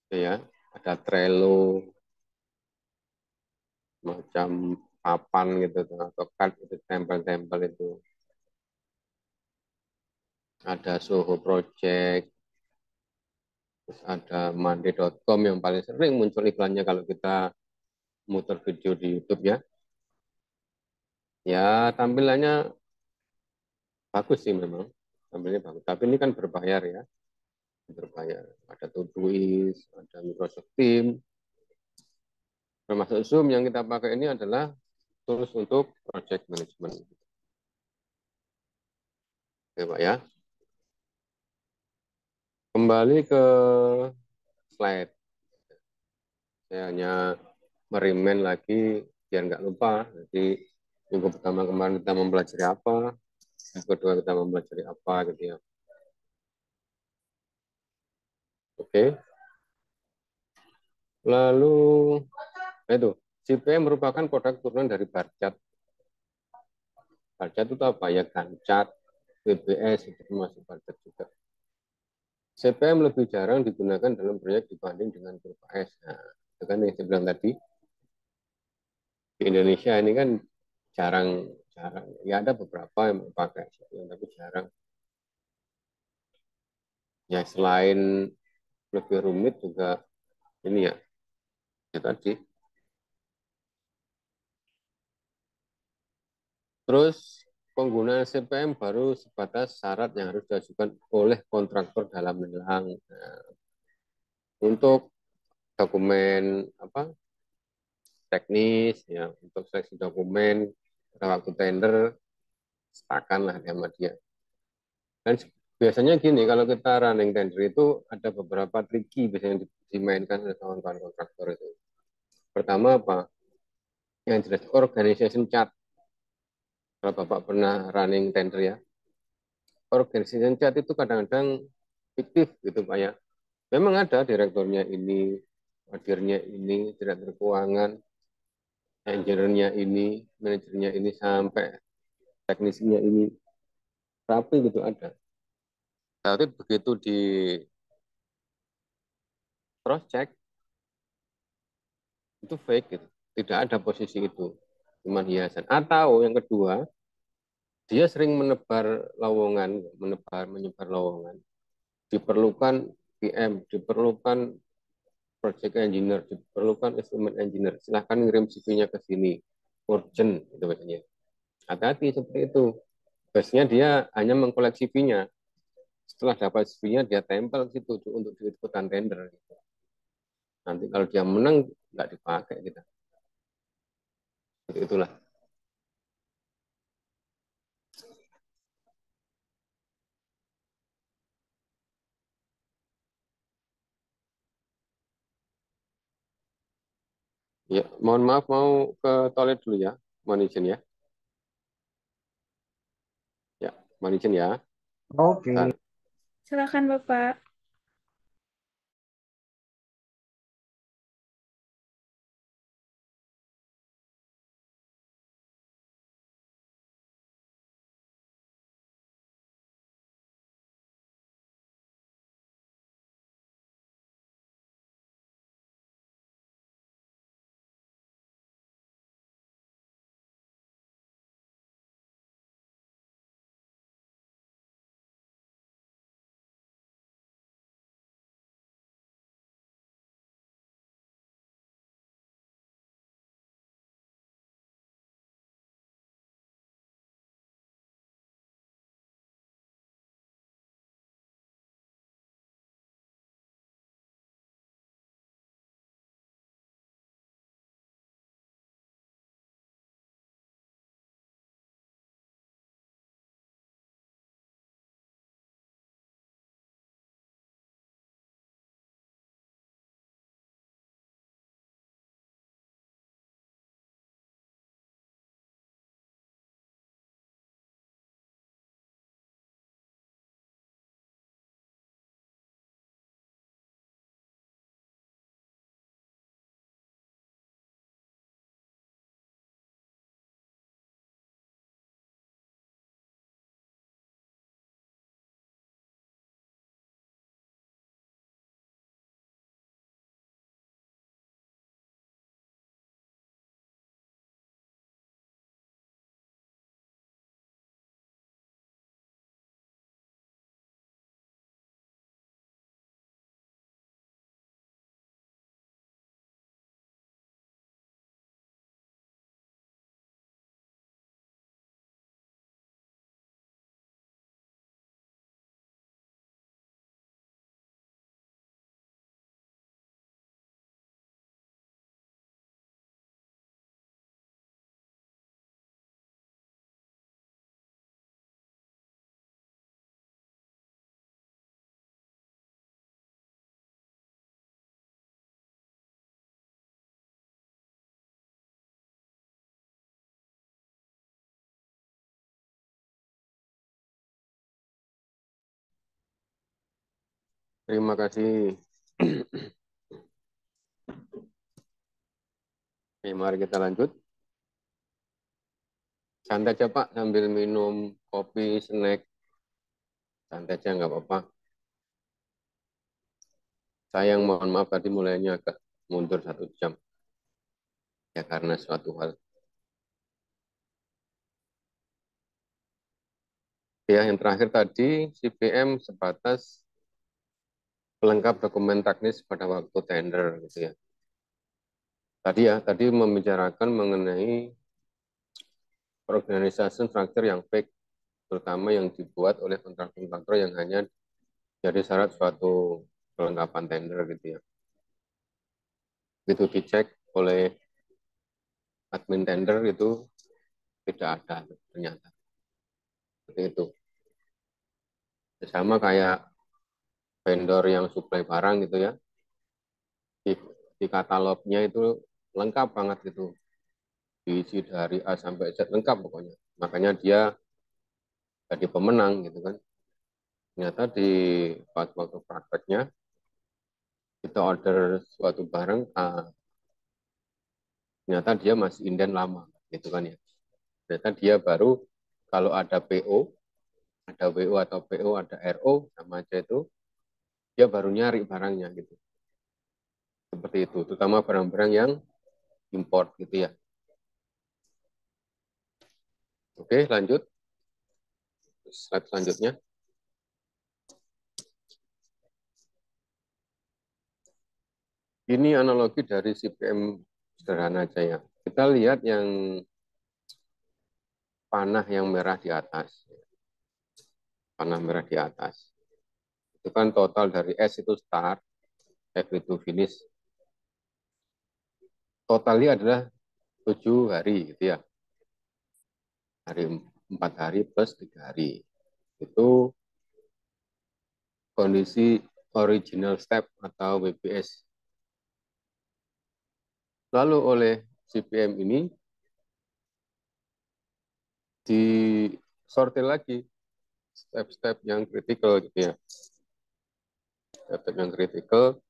Oke ya, ada Trello macam papan gitu atau card itu tempel-tempel itu. Ada Soho Project, terus ada Monday.com yang paling sering muncul iklannya kalau kita muter video di YouTube ya. Ya tampilannya bagus sih memang, tampilnya bagus. Tapi ini kan berbayar ya, berbayar. Ada Todoist, ada Microsoft Teams, termasuk Zoom yang kita pakai ini adalah tools untuk project management. Oke Pak ya. Kembali ke slide. Saya hanya merimen lagi biar nggak lupa. Jadi minggu pertama kemarin kita mempelajari apa, minggu kedua kita mempelajari apa gitu ya. Oke. Lalu itu CPM merupakan produk turunan dari Barchat. Barchat itu apa ya? Gancat, BBS itu masuk Barchat juga. CPM lebih jarang digunakan dalam proyek dibanding dengan kurva S. Nah, itu kan yang saya bilang tadi. Di Indonesia ini kan jarang, ya ada beberapa yang pakai, tapi jarang. Ya selain lebih rumit juga ini ya tadi. Terus penggunaan CPM baru sebatas syarat yang harus diajukan oleh kontraktor dalam lelang. Nah, untuk dokumen apa teknis ya, untuk seleksi dokumen pada waktu tender setakan lah sama dia. Dan biasanya gini, kalau kita running tender itu ada beberapa triki biasanya yang dimainkan oleh kawan-kawan kontraktor itu. Pertama apa? Yang jelas organization chart. Kalau Bapak pernah running tender ya, organization chart itu kadang-kadang fiktif gitu Pak ya. Memang ada direkturnya ini, wadirnya ini, direktur keuangan, engineer-nya ini, manajernya ini, sampai teknisinya ini, rapi gitu ada. Tapi begitu di cross check itu fake gitu. Tidak ada posisi itu, cuma hiasan. Atau yang kedua, dia sering menebar lowongan, menyebar lowongan. Diperlukan PM, diperlukan project engineer, diperlukan instrument engineer. Silahkan ngirim CV-nya ke sini. Urgent, itu biasanya. Hati-hati seperti itu. Biasanya dia hanya mengkoleksi CV-nya. Setelah dapat CV-nya, dia tempel ke situ untuk diikutan tender. Nanti kalau dia menang, nggak dipakai kita. Itulah. Ya, mohon maaf mau ke toilet dulu ya. Mohon izin ya. Ya, mohon izin ya. Oke. Bentar. Silakan Bapak. Terima kasih. Oke, mari kita lanjut. Santai aja Pak, sambil minum kopi, snack. Santai aja, nggak apa-apa. Saya yang mohon maaf tadi mulainya agak mundur 1 jam. Ya karena suatu hal. Ya, yang terakhir tadi, CPM sebatas pelengkap dokumen teknis pada waktu tender. Gitu ya. Tadi membicarakan mengenai organization structure yang fake, terutama yang dibuat oleh kontraktor-kontraktor yang hanya jadi syarat suatu kelengkapan tender gitu ya. Itu dicek oleh admin tender itu tidak ada ternyata. Seperti itu. Sama kayak vendor yang supply barang gitu ya. Di katalognya itu lengkap banget gitu. Diisi dari A sampai Z lengkap pokoknya. Makanya dia jadi pemenang gitu kan. Ternyata di waktu prakteknya kita order suatu barang, ternyata dia masih inden lama gitu kan ya. Ternyata dia baru kalau ada PO, ada WO atau PO, ada RO sama aja itu, dia baru nyari barangnya gitu. Seperti itu, terutama barang-barang yang import gitu ya. Oke, lanjut. Slide selanjutnya. Ini analogi dari CPM sederhana aja ya. Kita lihat yang panah yang merah di atas. Panah merah di atas. Itu kan total dari S itu start, F itu finish. Totalnya adalah 7 hari gitu ya. 4 hari plus 3 hari. Itu kondisi original step atau WBS. Lalu oleh CPM ini disortir lagi step-step yang kritikal gitu ya. Step-step yang kritikal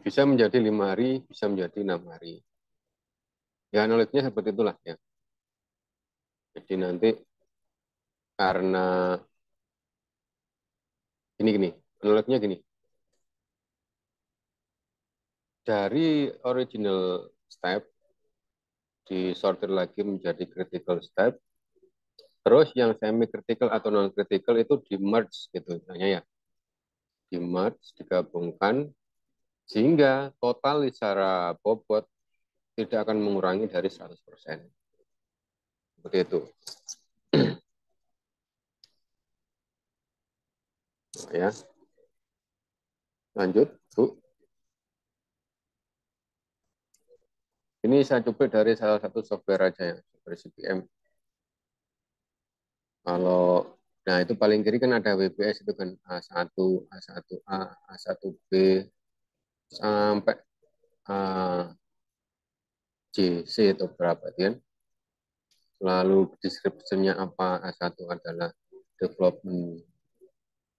bisa menjadi 5 hari, bisa menjadi 6 hari. Ya analoginya seperti itulah ya. Jadi nanti karena gini, analoginya gini. Dari original step disortir lagi menjadi critical step. Terus yang semi critical atau non critical itu di merge gitu misalnya ya. Di merge digabungkan sehingga total secara bobot tidak akan mengurangi dari 100%. Seperti itu. Ya. Lanjut, Bu. Ini saya cuplik dari salah satu software aja ya, software CPM. Kalau nah itu paling kiri kan ada WBS itu kan A1, A1A, A1B sampai AJC itu berapa kan? Lalu description-nya apa? A1 adalah development,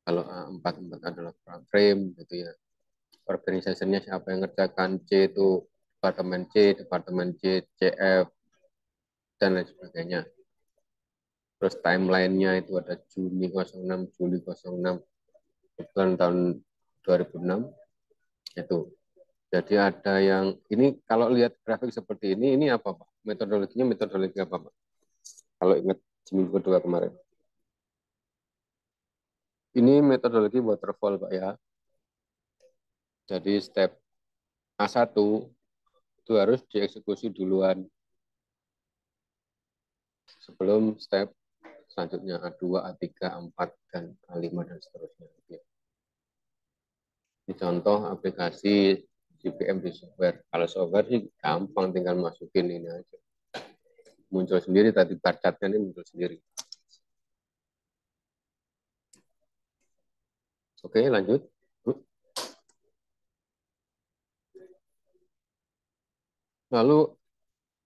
kalau A4 adalah frame gitu ya. Organisasinya siapa yang ngerjakan, C itu departemen C, CF, dan lain sebagainya. Terus timeline-nya itu ada Juni 06, Juli 06, bulan tahun 2006 itu. Jadi ada yang ini kalau lihat grafik seperti ini apa Pak? Metodologi apa Pak? Kalau ingat seminggu kedua kemarin. Ini metodologi waterfall Pak ya. Jadi step A1 itu harus dieksekusi duluan sebelum step selanjutnya A2, A3, A4, dan A5, dan seterusnya. Ini contoh aplikasi CPM di software. Kalau software sih gampang, tinggal masukin ini aja. Muncul sendiri, tadi bar chart-nya ini muncul sendiri. Oke, lanjut. Lalu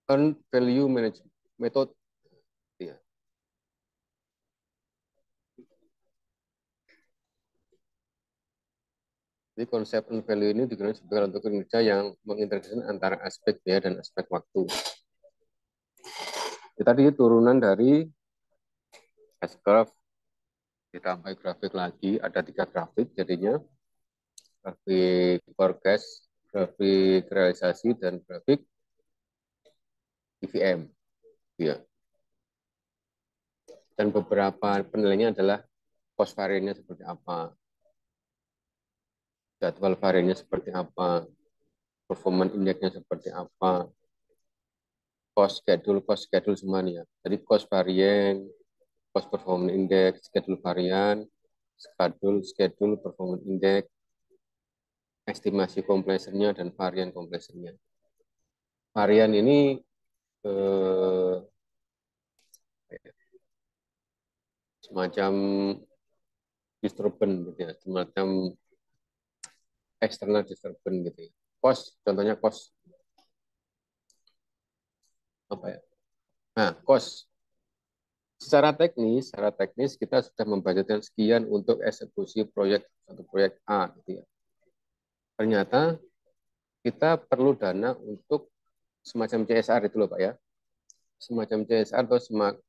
earn value management method. Ya. Jadi konsep earned value ini digunakan sebagai untuk kinerja yang mengintegrasikan antara aspek biaya dan aspek waktu. Jadi tadi turunan dari S-curve ditambah grafik lagi, ada 3 grafik jadinya, grafik forecast, grafik realisasi, dan grafik EVM. Ya. Dan beberapa penilaiannya adalah cost variannya seperti apa, jadwal variannya seperti apa, performance index-nya seperti apa, cost schedule semuanya. Jadi cost varian, cost performance index, schedule varian, schedule performance index, estimasi completion-nya, dan varian completion-nya. Varian ini semacam disturbance gitu ya, semacam external disturbance gitu ya. Cost, contohnya cost apa ya? Nah, cost secara teknis kita sudah membudgetkan sekian untuk eksekusi proyek satu proyek A gitu ya. Ternyata kita perlu dana untuk semacam CSR itu loh Pak ya. Semacam CSR atau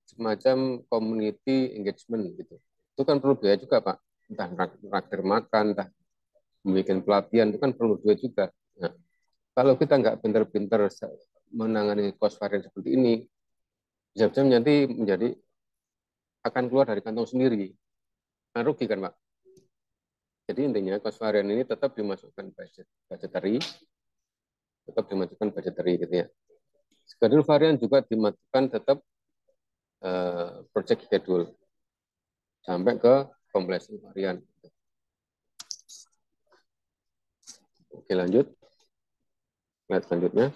semacam community engagement gitu. Itu kan perlu biaya juga Pak. Entah raktir makan, entah membuat pelatihan, itu kan perlu duit juga. Nah, kalau kita nggak pinter-pinter menangani cost varian seperti ini, bisa-bisa nanti menjadi akan keluar dari kantong sendiri. Nah, rugi kan Pak? Jadi intinya cost varian ini tetap dimasukkan budgetary, gitu ya. Schedule varian juga dimasukkan tetap project schedule sampai ke completion varian. Oke lanjut, slide selanjutnya.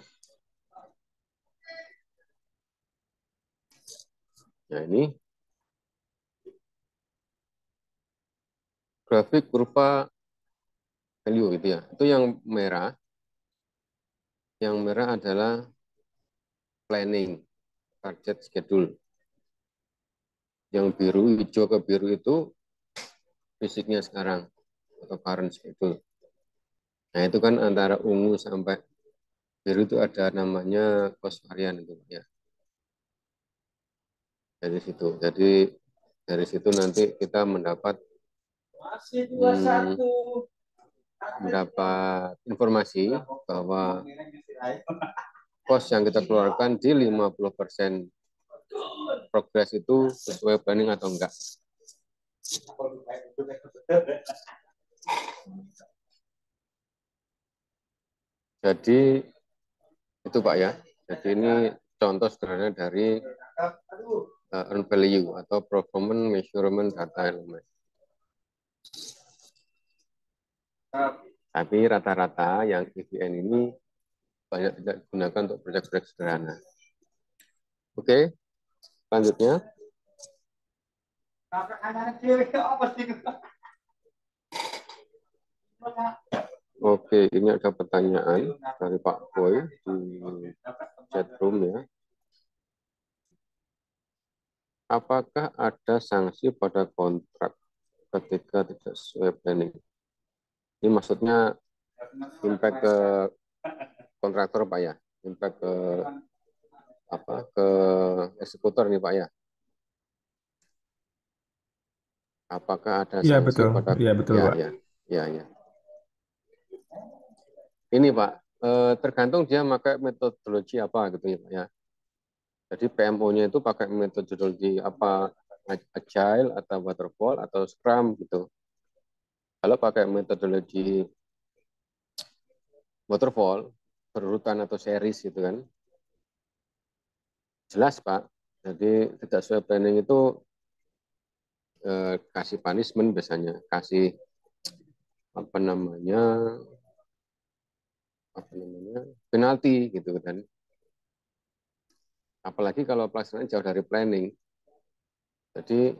Nah ini grafik kurva value gitu ya. Itu yang merah adalah planning, target schedule. Yang biru, hijau ke biru itu fisiknya sekarang atau current schedule. Nah itu kan antara ungu sampai biru itu ada namanya cost varian itu ya. Dari situ. Jadi dari situ nanti kita mendapat informasi bahwa cost yang kita keluarkan di 50% progres itu sesuai planning atau enggak. Jadi itu Pak ya. Jadi ini contoh sederhana dari earned value atau performance measurement data element. Tapi rata-rata yang EVN ini banyak tidak digunakan untuk proyek-proyek sederhana. Oke, selanjutnya. Oke, ini ada pertanyaan dari Pak Boy di chat room ya. Apakah ada sanksi pada kontrak ketika tidak sesuai planning? Ini maksudnya impact ke kontraktor Pak ya, impact ke eksekutor nih Pak ya. Apakah ada Iya sanksi betul, pada iya betul Pak. ya. Ini Pak, tergantung dia pakai metodologi apa gitu ya Pak ya. Jadi PMO-nya itu pakai metodologi apa, agile atau waterfall atau scrum gitu. Kalau pakai metodologi waterfall, berurutan atau series gitu kan, jelas Pak. Jadi tidak sesuai planning itu kasih punishment biasanya, kasih apa namanya penalti gitu kan. Apalagi kalau pelaksanaan jauh dari planning, jadi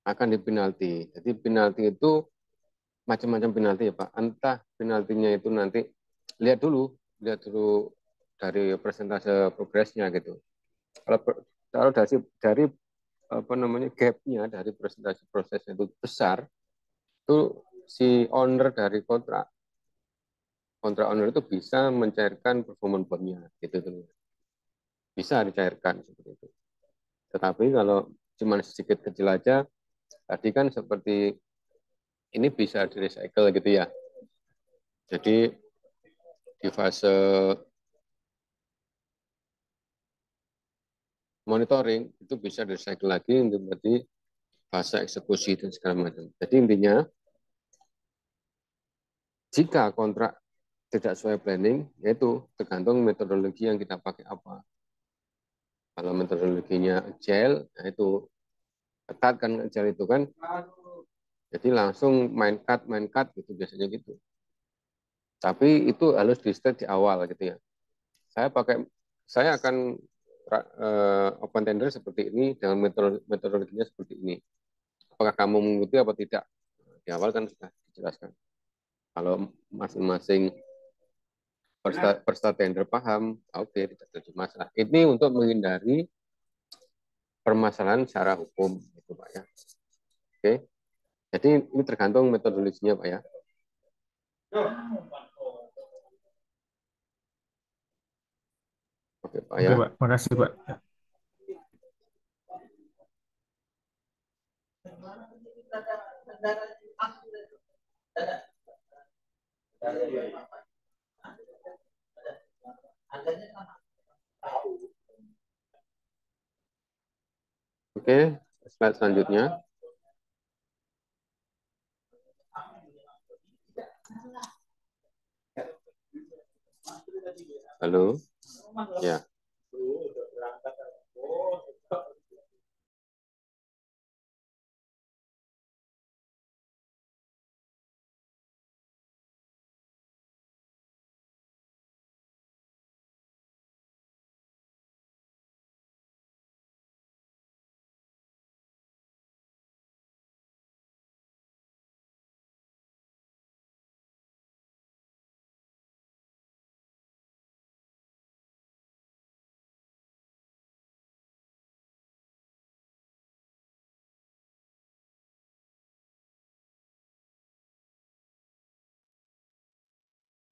akan dipenalti. Jadi penalti itu macam-macam penalti ya Pak. Entah penaltinya itu nanti lihat dulu dari persentase progresnya gitu. Kalau dari apa namanya gapnya dari presentasi prosesnya itu besar, itu si owner dari kontrak owner itu bisa mencairkan performance bondnya, gitu tuh. Bisa dicairkan seperti itu. Tetapi kalau cuma sedikit kecil aja, tadi kan seperti ini bisa di recycle gitu ya. Jadi di fase monitoring itu bisa di recycle lagi untuk berarti fase eksekusi dan segala macam. Jadi intinya jika kontrak tidak sesuai planning, yaitu tergantung metodologi yang kita pakai apa. Kalau metodologinya agile, nah itu ketat kan agile itu kan, jadi langsung main cut gitu biasanya gitu. Tapi itu harus di start di awal gitu ya. Saya akan open tender seperti ini dengan metodologinya seperti ini. Apakah kamu mengikuti apa tidak? Di awal kan sudah dijelaskan. Kalau masing-masing peserta tender paham, oke, tidak terjadi masalah. Ini untuk menghindari permasalahan secara hukum, gitu Pak ya. Oke, jadi ini tergantung metodologinya Pak ya. Oke Pak Oke, ya. Pak. Makasih, Pak. Oke, slide selanjutnya. Halo. Ya.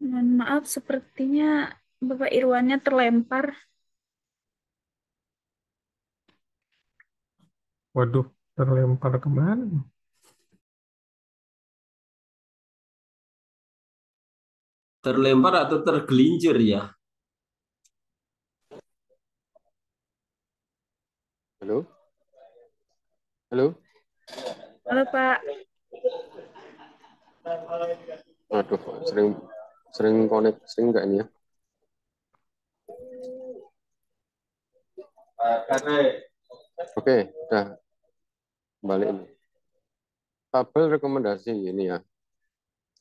Mohon maaf, sepertinya Bapak Irwannya terlempar. Waduh, terlempar kemana? Terlempar atau tergelincir ya? Halo. Halo. Halo Pak, Aduh, sering sering connect, sering enggak ini ya? Oke, udah balik ini. Tabel rekomendasi ini ya.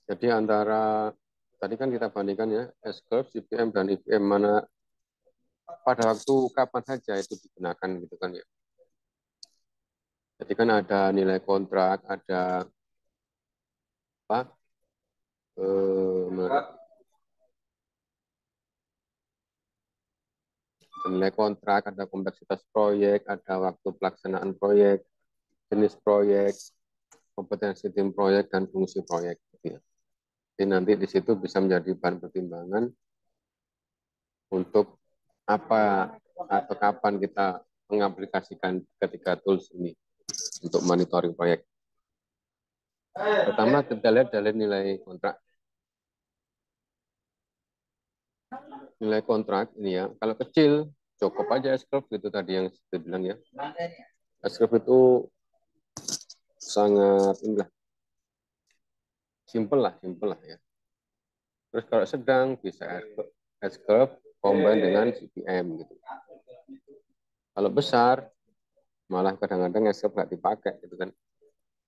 Jadi antara tadi kan kita bandingkan ya, S-curve, CPM dan IPM mana pada waktu kapan saja itu digunakan gitu kan ya. Jadi kan ada nilai kontrak, ada apa? Nilai kontrak, ada kompleksitas proyek, ada waktu pelaksanaan proyek, jenis proyek, kompetensi tim proyek dan fungsi proyek. Gitu ya. Jadi nanti di situ bisa menjadi bahan pertimbangan untuk apa atau kapan kita mengaplikasikan ketiga tools ini untuk monitoring proyek. Pertama kita lihat dari nilai kontrak. Nilai kontrak ini ya, kalau kecil cukup aja S-curve gitu tadi yang saya bilang ya. S-curve itu sangat inilah simple lah ya. Terus kalau sedang bisa S-curve combine dengan CPM gitu. Kalau besar malah kadang-kadang S-curve nggak dipakai gitu kan.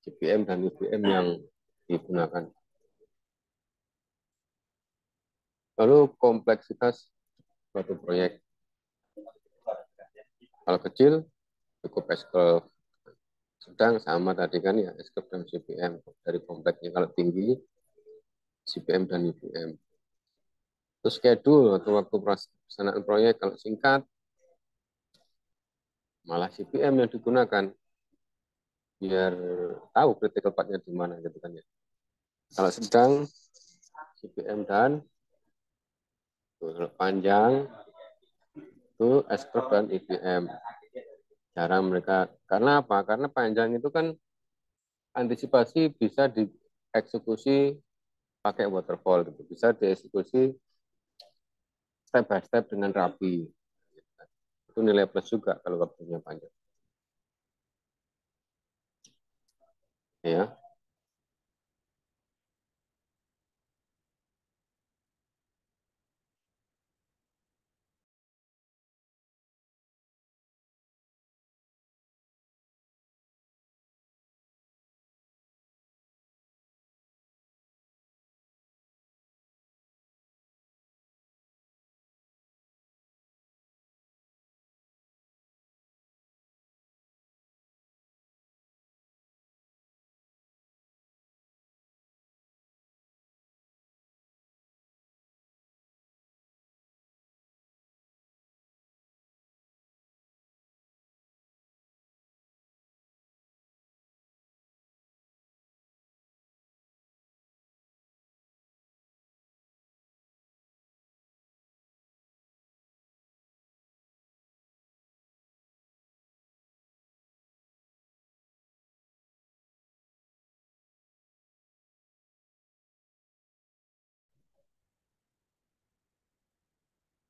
CPM dan UPM yang digunakan. Lalu kompleksitas suatu proyek. Kalau kecil cukup S-curve, sedang sama tadi kan ya S-curve dan CPM dari kompleksnya. Kalau tinggi CPM dan UPM. Terus schedule atau waktu pelaksanaan proyek kalau singkat malah CPM yang digunakan biar tahu critical part-nya di mana gitu kan ya. Kalau sedang CPM dan kalau panjang itu S-curve dan IBM. Cara mereka, karena apa? Karena panjang itu kan antisipasi bisa dieksekusi pakai waterfall gitu. Bisa dieksekusi step by step dengan rapi. Itu nilai plus juga kalau waktunya panjang. Ya.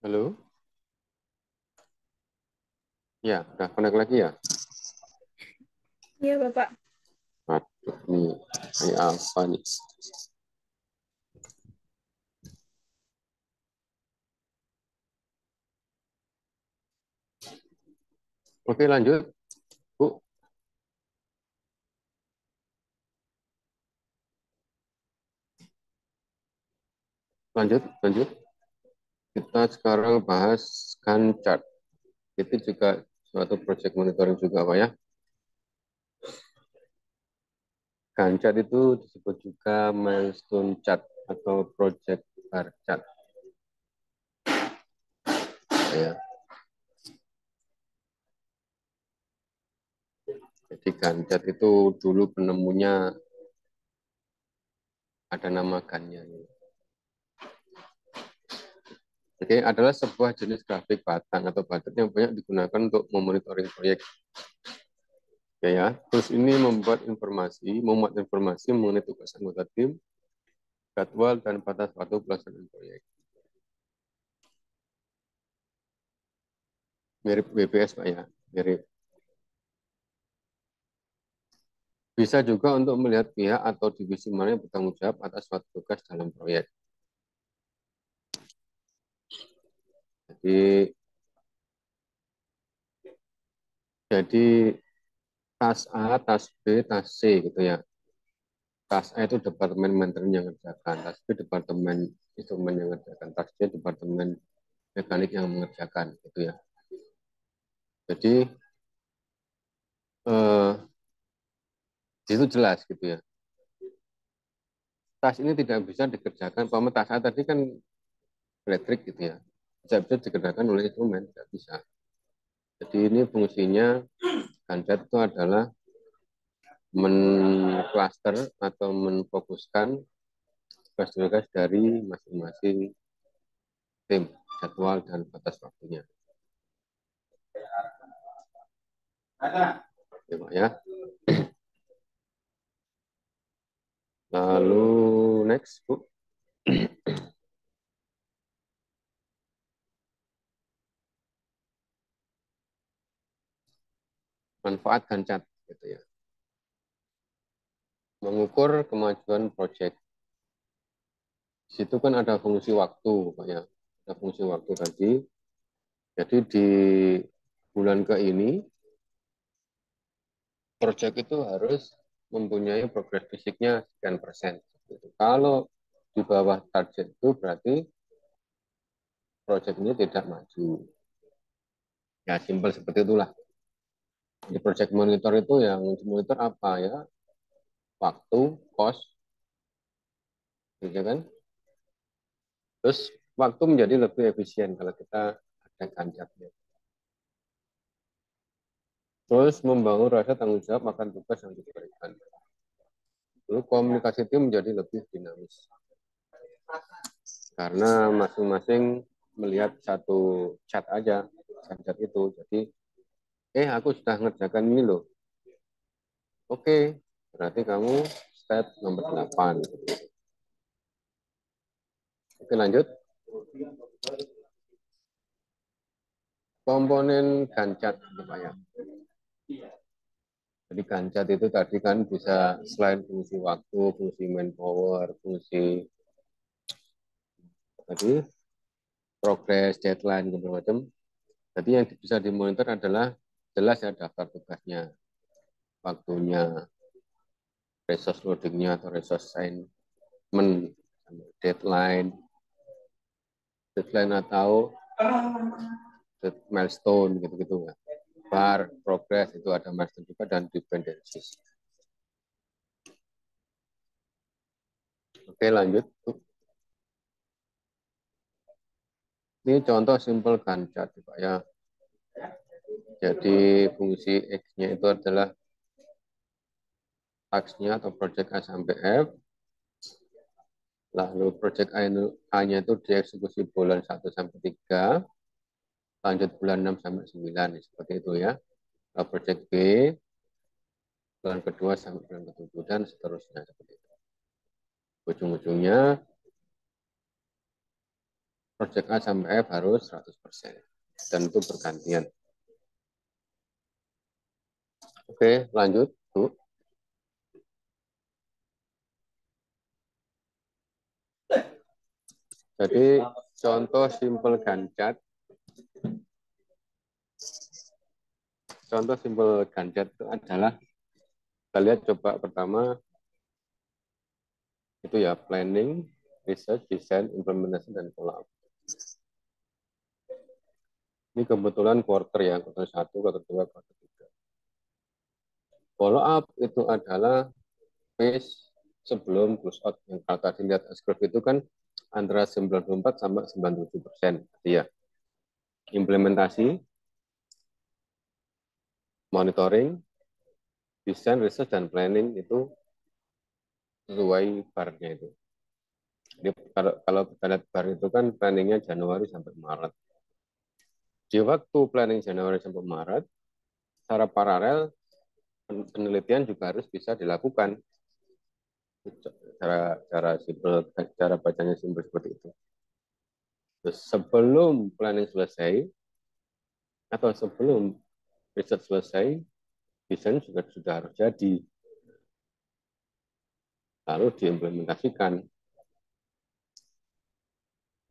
Halo? Ya, udah connect lagi ya? Iya, Bapak. Aduh, ini apa nih? Oke, lanjut, Bu. Lanjut. Kita sekarang bahas Gantt chart. Itu juga suatu project monitoring juga, Pak ya. Gantt chart itu disebut juga milestone chart atau project bar chart. Ya. Jadi Gantt chart itu dulu penemunya ada nama Gantt-nya. Jadi adalah sebuah jenis grafik batang atau bucket yang banyak digunakan untuk memonitoring proyek. Ya. Terus ini memuat informasi mengenai tugas anggota tim, jadwal dan batas waktu pelaksanaan proyek. Mirip WPS, Pak ya, mirip. Bisa juga untuk melihat pihak atau divisi mana yang bertanggung jawab atas suatu tugas dalam proyek. Jadi, jadi tas A, tas B, tas C gitu ya. Tas A itu departemen maintenance yang mengerjakan, tas B departemen instrumen yang mengerjakan, tas C departemen mekanik yang mengerjakan gitu ya. Jadi itu jelas gitu ya. Tas ini tidak bisa dikerjakan, tas A tadi kan elektrik gitu ya. Bisa dikerjakan oleh instrumen, tidak bisa. Jadi ini fungsinya Gantt itu adalah mencluster atau menfokuskan tugas-tugas dari masing-masing tim, jadwal dan batas waktunya. Ya. Lalu next, Bu. Manfaat Gantt chart gitu ya. Mengukur kemajuan proyek. Di situ kan ada fungsi waktu, Pak ya. Ada fungsi waktu tadi. Jadi di bulan ke ini proyek itu harus mempunyai progres fisiknya sekian persen. Kalau di bawah target itu berarti proyek ini tidak maju. Ya simpel seperti itulah. Di project monitor itu yang monitor apa ya? Waktu, cost, gitu kan? Terus waktu menjadi lebih efisien kalau kita ada ganjarnya. Terus membangun rasa tanggung jawab akan tugas yang diberikan. Lalu komunikasi tim menjadi lebih dinamis karena masing-masing melihat satu chat aja, chat itu. Jadi, aku sudah ngerjakan ini loh. Oke, berarti kamu step nomor 8. Oke, lanjut. Komponen Gantt chart, Pak ya. Jadi Gantt chart itu tadi kan bisa selain fungsi waktu, fungsi manpower, fungsi tadi progress, deadline, macam-macam. Jadi yang bisa dimonitor adalah jelas ya daftar tugasnya, waktunya, resource loadingnya atau resource assignment, deadline, atau milestone gitu-gitu ya. Bar, progress itu ada milestone juga dan dependencies. Oke, lanjut. Ini contoh simple Gantt chart, Pak ya. Jadi fungsi X-nya itu adalah task-nya atau project A sampai F. Lalu project A-nya itu dieksekusi bulan 1 sampai 3, lanjut bulan 6 sampai 9, seperti itu ya. Lalu project B, bulan kedua sampai bulan ke-7, dan seterusnya. Seperti itu. Ujung-ujungnya, project A sampai F harus 100%. Dan itu bergantian. Oke, lanjut, Bu. Jadi, contoh simple Gantt chart. Contoh simple Gantt chart itu adalah, kita lihat coba pertama, itu ya, planning, research, design, implementation, dan follow up. Ini kebetulan quarter ya, quarter 1, quarter 2, quarter 3. Follow up itu adalah phase sebelum close out. Yang kalau tadi lihat S-curve itu kan antara 94 sampai 97%. Iya. Implementasi, monitoring, desain, research, dan planning itu sesuai barnya itu. Jadi kalau kita lihat bar itu kan planningnya Januari sampai Maret. Di waktu planning Januari sampai Maret, secara paralel penelitian juga harus bisa dilakukan. Cara bacanya simpel seperti itu. Terus sebelum planning selesai atau sebelum riset selesai, desain juga sudah harus jadi, lalu diimplementasikan,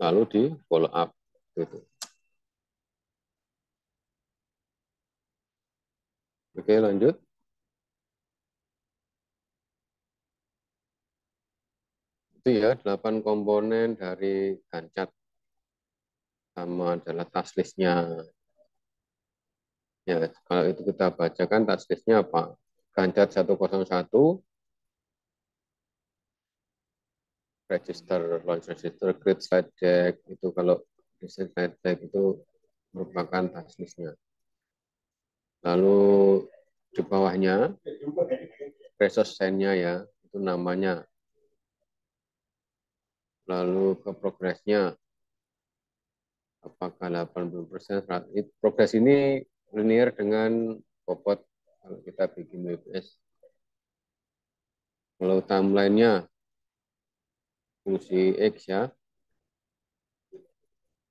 lalu di follow up. Gitu. Oke, lanjut. Itu ya 8 komponen dari Gantt chart. Sama adalah task list-nya. Ya, kalau itu kita bacakan task list-nya apa? Gantt chart 101, register, launch register, create slide deck, itu kalau desain slide deck itu merupakan task list-nya. Lalu di bawahnya, resource sign-nya ya, itu namanya. Lalu ke progresnya, apakah 80%, progres ini linear dengan bobot kalau kita bikin WPS. Kalau timeline-nya, fungsi X ya,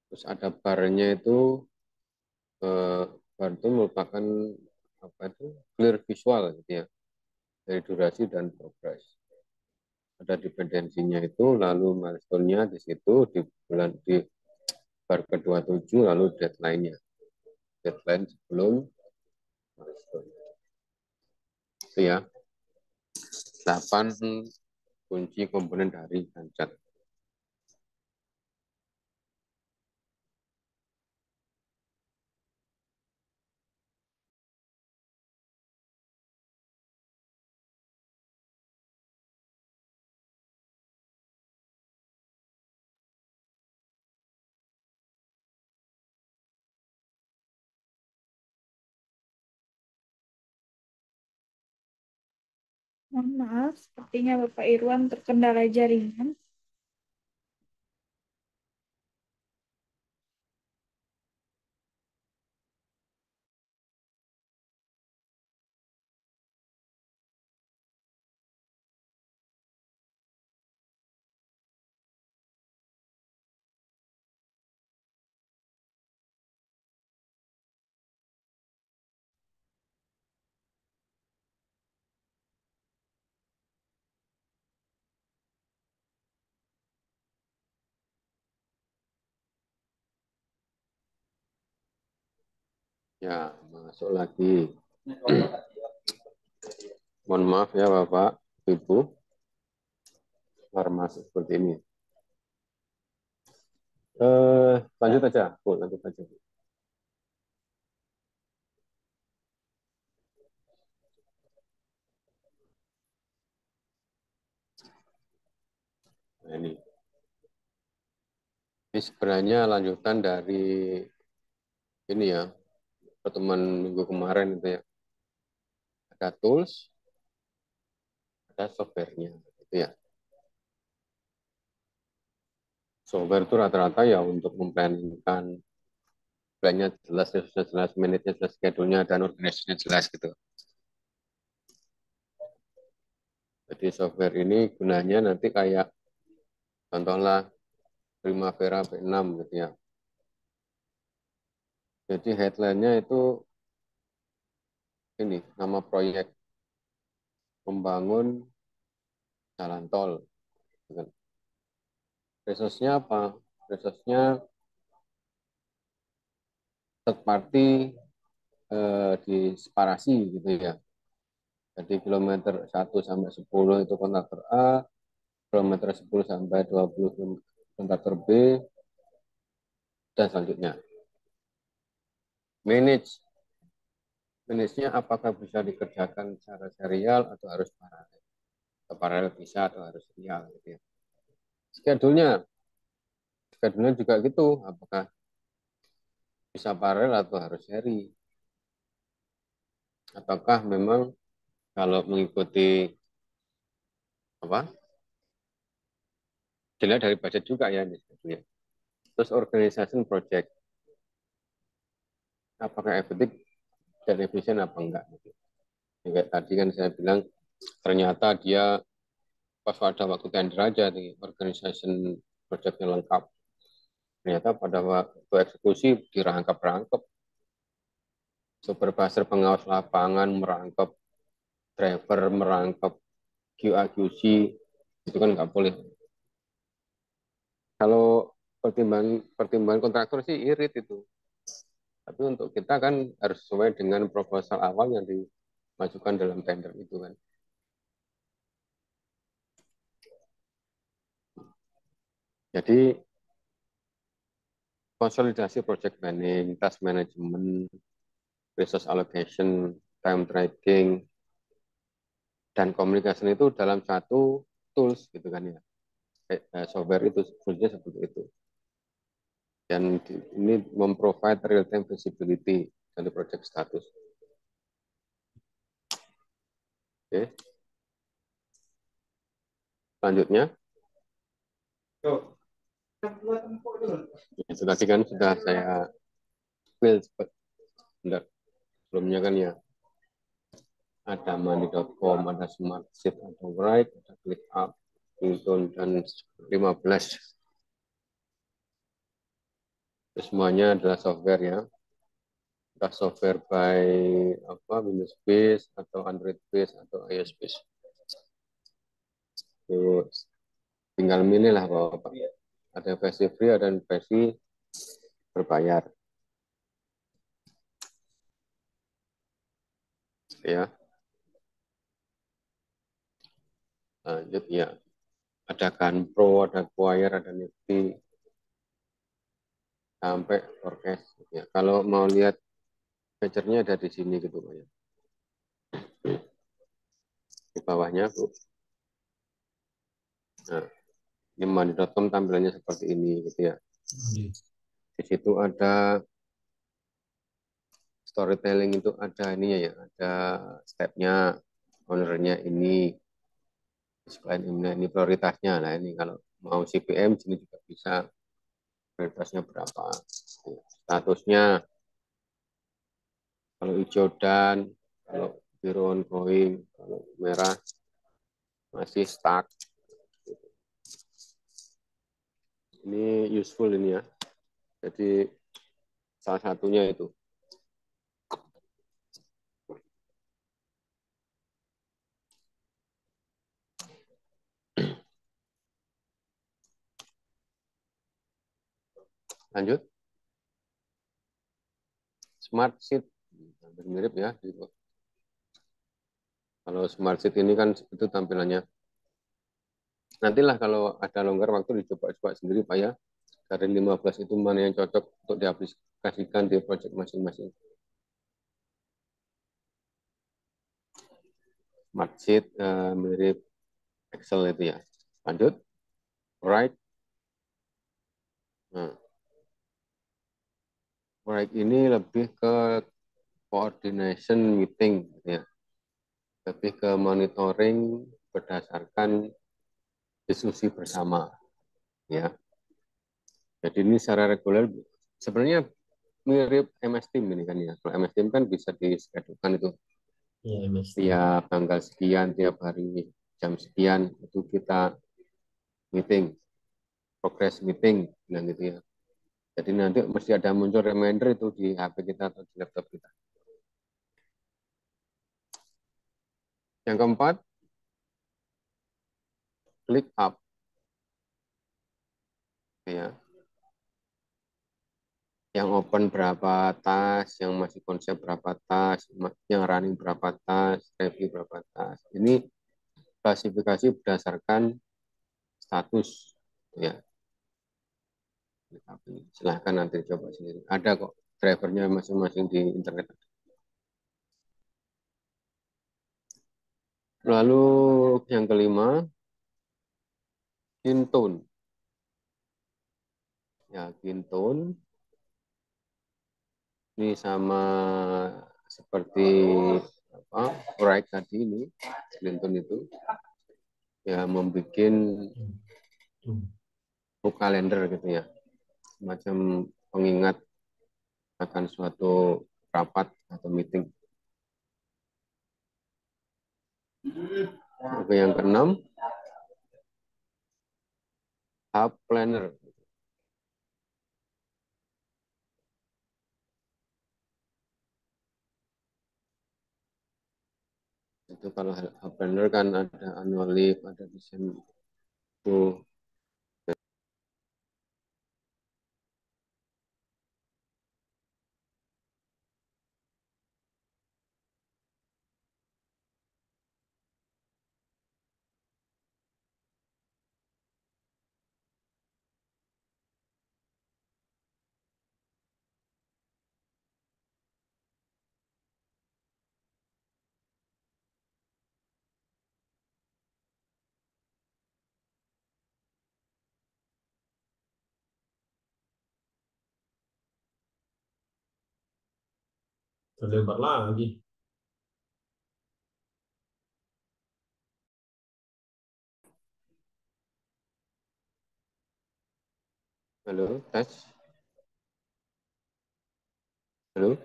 terus ada bar-nya itu, bar itu merupakan apa itu clear visual gitu ya, dari durasi dan progres. Ada dependensinya itu, lalu milestone-nya di situ di bar ke-27, lalu deadline-nya. Deadline sebelum milestone. Itu ya, 8 kunci komponen dari Gantt chart. Mohon maaf, sepertinya Bapak Irwan terkendala jaringan. Ya, masuk lagi. Mohon maaf ya Bapak, Ibu, baru masuk seperti ini. Lanjut aja, Bu, lanjut aja. Nah, ini sebenarnya lanjutan dari ini ya, pertemuan minggu kemarin itu ya. Ada tools, ada software-nya, gitu ya. Software itu rata-rata ya untuk memplanningkan plannya jelas, resource-nya jelas, menitnya jelas, schedule-nya dan organisasinya jelas gitu. Jadi software ini gunanya nanti kayak contohlah Primavera V6 gitu ya. Jadi headline-nya itu ini nama proyek membangun jalan tol. Resource-nya apa? Resource-nya third party di separasi gitu ya. Jadi kilometer 1 sampai 10 itu kontraktor A, kilometer 10 sampai 20 kontraktor B, dan selanjutnya. Manage-nya apakah bisa dikerjakan secara serial atau harus paralel? Atau paralel bisa atau harus serial gitu ya. Schedule-nya, schedule-nya juga gitu, apakah bisa paralel atau harus seri? Ataukah memang kalau mengikuti apa? Dilihat dari budget juga ya ini schedule-nya. Terus organization project, apakah efektif dan efisien apa enggak? Gitu. Kayak tadi kan saya bilang ternyata dia pas pada waktu tender aja nih organization projectnya lengkap. Ternyata pada waktu eksekusi dirangkap-rangkap. Supervisor pengawas lapangan merangkap, driver merangkap, QA/QC itu kan nggak boleh. Kalau pertimbangan kontraktor sih irit itu. Tapi untuk kita kan harus sesuai dengan proposal awal yang dimajukan dalam tender itu kan. Jadi konsolidasi project planning, task management, resource allocation, time tracking, dan komunikasi itu dalam satu tools gitu kan ya. Software itu fungsinya seperti itu. Dan ini memprovide real-time visibility dari project status. Oke. Selanjutnya, itu tadi kan sudah saya build sebelumnya kan ya. Ada money.com, ada Smartsheet, ada Write, ada ClickUp, Hilton, dan 15. Itu semuanya adalah software ya. Entah software by Windows based atau Android based atau iOS based. Terus tinggal milih lah Bapak. Ada versi free, ada versi berbayar. Ya, lanjut ya. Ada Pro, ada Choir, ada Nifty, sampai Forecast. Ya, kalau mau lihat feature-nya ada di sini gitu Pak ya. Di bawahnya Bu. Nah, ini money.com tampilannya seperti ini gitu ya. Di situ ada storytelling itu ada ini ya, ada stepnya, ownernya ini, Selain ini prioritasnya. Nah ini kalau mau CPM sini juga bisa, prioritasnya berapa, statusnya, kalau hijau dan, kalau biru ongoing, kalau merah masih stuck. Ini useful ini ya. Jadi salah satunya itu. Lanjut. Smart Sheet. Hampir mirip ya. Kalau Smart Sheet ini kan itu tampilannya. Nantilah kalau ada longgar waktu dicoba-coba sendiri Pak ya. Dari 15 itu mana yang cocok untuk diaplikasikan di project masing-masing. Smart Sheet mirip Excel itu ya. Lanjut. Right. Nah, right ini lebih ke coordination meeting ya. Lebih ke monitoring berdasarkan diskusi bersama ya. Jadi ini secara reguler sebenarnya mirip MS Team ini kan ya. Kalau MS Team kan bisa dischedulekan itu Iya, MS Team. tiap tanggal sekian, tiap hari jam sekian itu kita meeting, progress meeting bilang gitu ya. Jadi nanti mesti ada muncul reminder itu di HP kita atau di laptop kita. Yang keempat, click up ya. Yang open berapa tas, yang masih konsep berapa tas, yang running berapa tas, review berapa tas. Ini klasifikasi berdasarkan status ya. Silahkan nanti coba sendiri. Ada kok drivernya masing-masing di internet. Lalu yang kelima, Kintone. Ya, Kintone ini sama seperti apa proyek tadi ini, Kintone itu ya membuat book kalender gitu ya, semacam pengingat akan suatu rapat atau meeting. Oke, yang keenam, Hub Planner. Itu kalau Hub Planner kan ada annual leave, ada desain itu. Terlempar lagi. Halo, tes. Halo.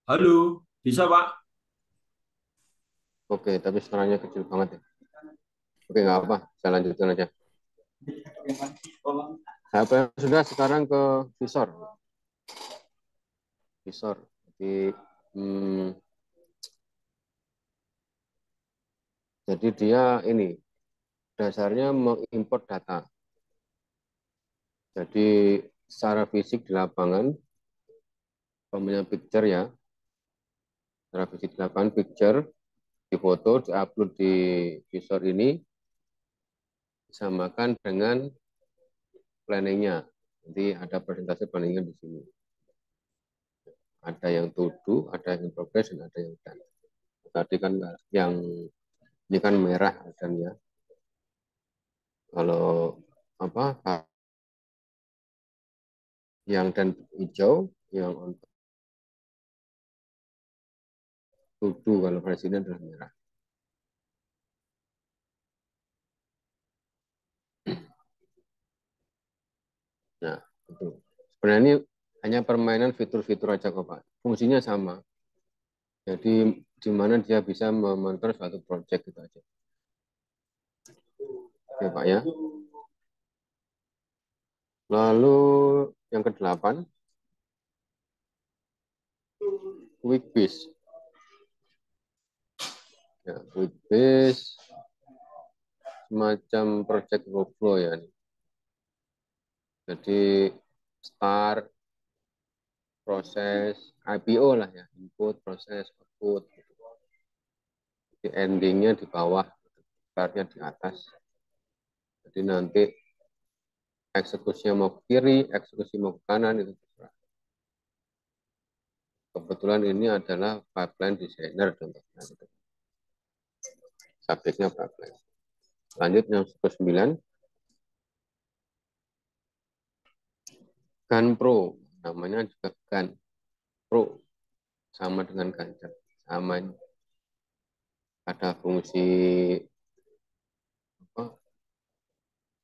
Halo, bisa Pak? Oke, tapi suaranya kecil banget ya. Oke, nggak apa, saya lanjutkan aja. HP sudah sekarang ke visor. Visor. Hmm, jadi dia ini dasarnya mengimport data. Jadi secara fisik di lapangan, umpamanya picture ya, secara fisik di lapangan picture, difoto, diupload di visor ini, disamakan dengan planningnya. Jadi ada presentasi planningnya di sini. Ada yang to do, ada yang progress, dan ada yang done. Tadi kan yang ini kan merah dan ya. Kalau apa yang dan hijau, yang on to do kalau presiden adalah merah. Nah, itu. Sebenarnya ini hanya permainan fitur-fitur aja kok, Pak. Fungsinya sama. Jadi di mana dia bisa memonitor suatu project gitu aja. Oke, Pak ya. Lalu yang kedelapan, Quickbase. Ya, Quickbase semacam project workflow ya. Jadi start, proses, IPO lah ya, input, proses, output. Di endingnya di bawah, startnya di atas. Jadi nanti eksekusinya mau ke kiri, eksekusi mau ke kanan, itu terserah. Kebetulan ini adalah pipeline designer contohnya. Subjeknya pipeline. Lanjut yang ke-9. GAN Pro. Namanya juga GAN Pro. Sama dengan Ganjar. Sama. Ada fungsi apa,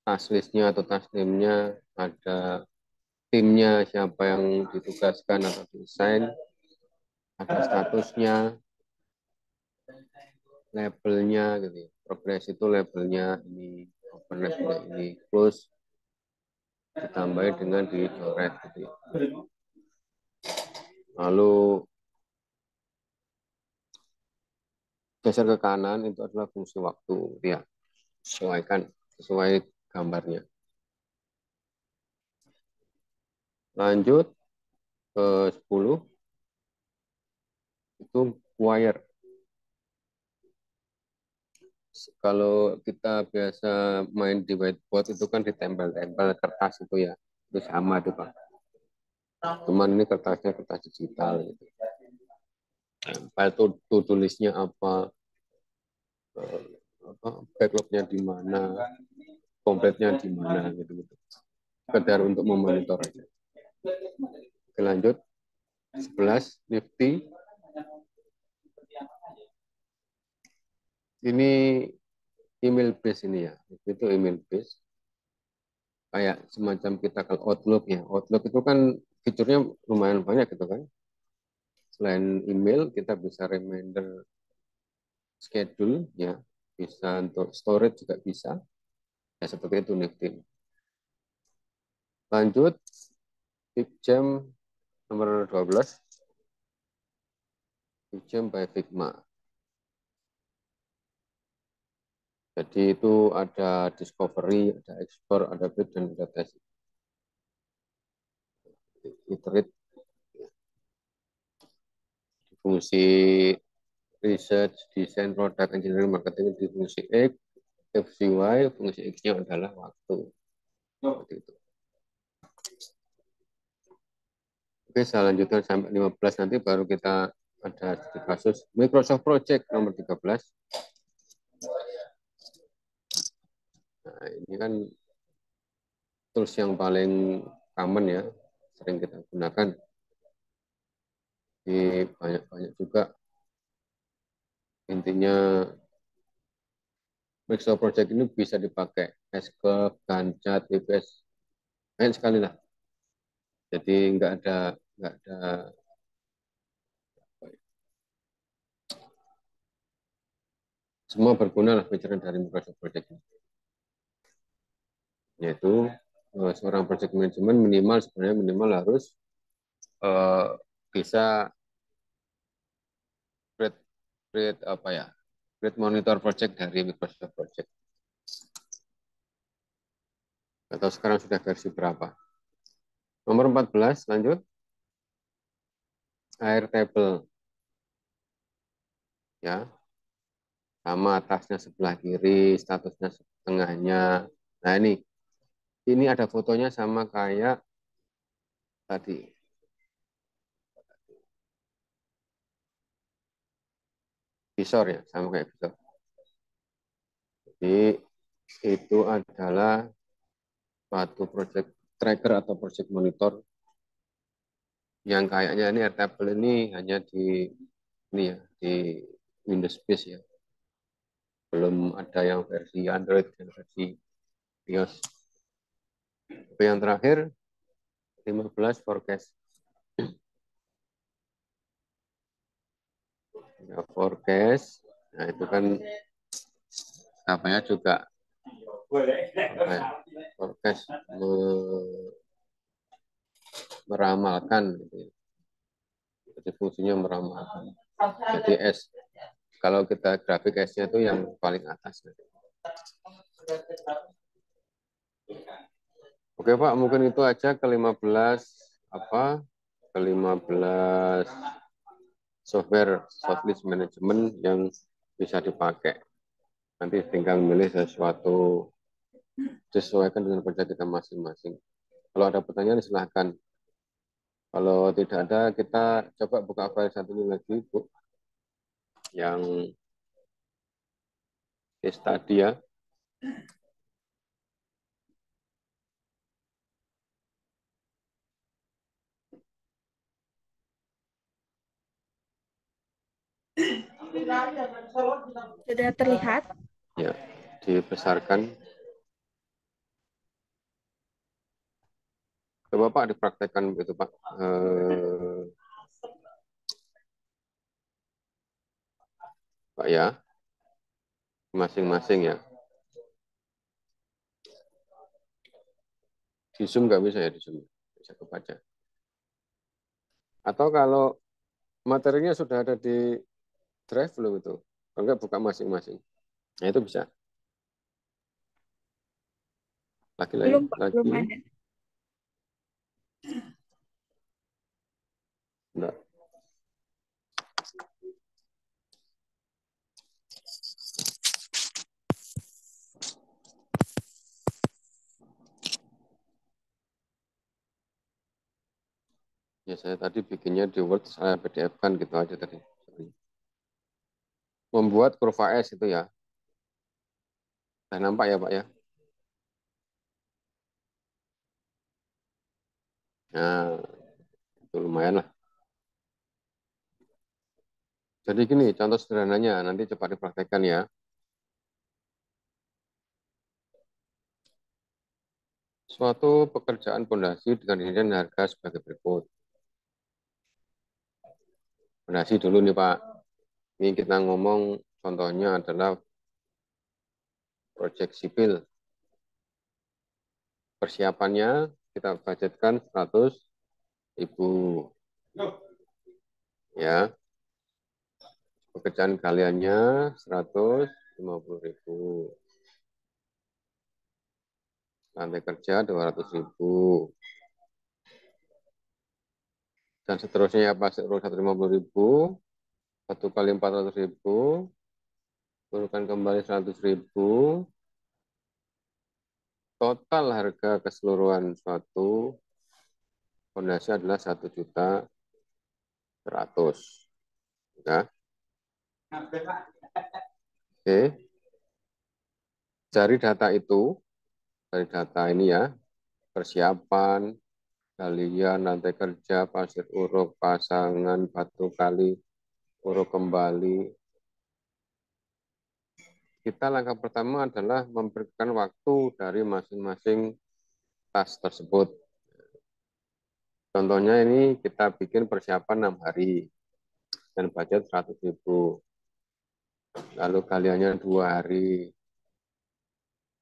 task list-nya atau task name-nya. Ada timnya, siapa yang ditugaskan atau desain. Ada statusnya, labelnya gitu ya. Progress itu labelnya ini, open labelnya ini, close ditambahin dengan dicoret gitu ya. Lalu geser ke kanan itu adalah fungsi waktu gitu ya. Sesuaikan sesuai gambarnya. Lanjut ke 10 itu wire. Kalau kita biasa main di whiteboard itu kan ditempel-tempel kertas itu ya. Itu sama tuh Pak. Cuman ini kertasnya kertas digital gitu. Tempel tuh tulisnya apa, backlognya di mana, kompletnya di mana gitu. Sekedar untuk memonitor aja. Oke, lanjut. 11 Nifty. Ini email base ini ya. Itu email base. Kayak semacam kita kalau Outlook ya. Outlook itu kan fiturnya lumayan banyak gitu kan. Selain email, kita bisa reminder schedule ya. Bisa untuk storage juga bisa. Ya seperti itu Nifty. Lanjut, Pipjam nomor 12. Pipjam by Figma. Jadi itu ada discovery, ada explore, ada build, dan ada test. Iterate fungsi research, design, product, engineering, marketing di fungsi X, FCY, fungsi X-nya adalah waktu. Seperti itu. Oke, saya lanjutkan sampai 15 nanti baru kita ada di kasus Microsoft Project nomor 13. Nah, ini kan tools yang paling common ya, sering kita gunakan. Di banyak-banyak juga. Intinya Microsoft Project ini bisa dipakai SQL, Gantt, WPS, banyak sekali lah. Jadi nggak ada semua berguna lah fitur dari Microsoft Project ini. Yaitu seorang project management minimal harus bisa create apa ya, create monitor project dari Microsoft Project. Atau sekarang sudah versi berapa? Nomor 14 lanjut. Airtable. Ya. Sama atasnya sebelah kiri, statusnya tengahnya. Nah, ini ada fotonya sama kayak tadi. Visor ya, sama kayak visor. Jadi itu adalah suatu project tracker atau project monitor yang kayaknya ini Airtable ini hanya di ini ya, di Windows Base ya. Belum ada yang versi Android dan versi iOS. Oke, yang terakhir 15 forecast. Ya, forecast. Nah, itu kan namanya juga forecast meramalkan gitu ya. Jadi fungsinya meramalkan. Jadi S. Kalau kita grafik S-nya itu yang paling atas. Oke Pak, mungkin itu aja ke-15 apa? Ke-15 software shortlist management yang bisa dipakai. Nanti tinggal milih sesuatu disesuaikan dengan project kita masing-masing. Kalau ada pertanyaan silahkan. Kalau tidak ada, kita coba buka file satu ini lagi, Bu. Yang case tadi ya. Sudah terlihat? Ya, dibesarkan. Coba Pak dipraktekkan begitu Pak. Pak ya, masing-masing ya. Di Zoom nggak bisa ya di Zoom. Bisa kebaca. Atau kalau materinya sudah ada di drive belum itu? Kalau nggak buka masing-masing. Nah itu bisa. Belum, Pak, Lagi. belum ada. Enggak. Ya saya tadi bikinnya di Word, saya PDF kan gitu aja tadi. Membuat kurva S itu ya. Sudah nampak ya Pak ya? Nah, itu lumayan lah. Jadi gini, contoh sederhananya, nanti coba dipraktekkan ya. Suatu pekerjaan pondasi dengan rincian harga sebagai berikut. Pondasi dulu nih Pak. Ini kita ngomong contohnya adalah proyek sipil. Persiapannya kita budgetkan 100.000. Ya, pekerjaan kaliannya 150.000. Lantai kerja 200.000. Dan seterusnya ya Pak, 150.000. 1 kali 400.000. Turunkan kembali 100.000. Total harga keseluruhan suatu fondasi adalah 1.100.000. Ya. Oke. Cari data itu, dari data ini ya, persiapan, galian, lantai kerja, pasir uruk, pasangan, batu kali, uruk kembali. Kita langkah pertama adalah memberikan waktu dari masing-masing tas tersebut. Contohnya ini kita bikin persiapan 6 hari dan budget 100.000. Lalu kaliannya 2 hari.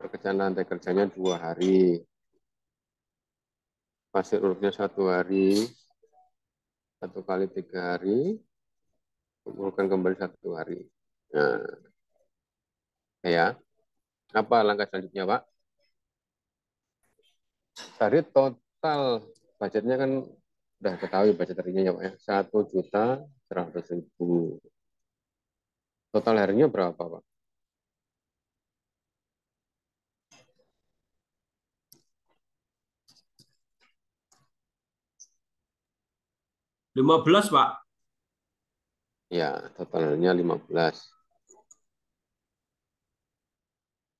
Pekerjaan lantai kerjanya 2 hari. Pasir urutnya 1 hari. 1 kali 3 hari. Kumpulkan kembali 1 hari. Nah, ya. Apa langkah selanjutnya, Pak? Dari total budgetnya kan udah ketahui budget harinya ya, Pak ya. 1.100.000. Total harinya berapa, Pak? 15, Pak. Ya, total harinya 15.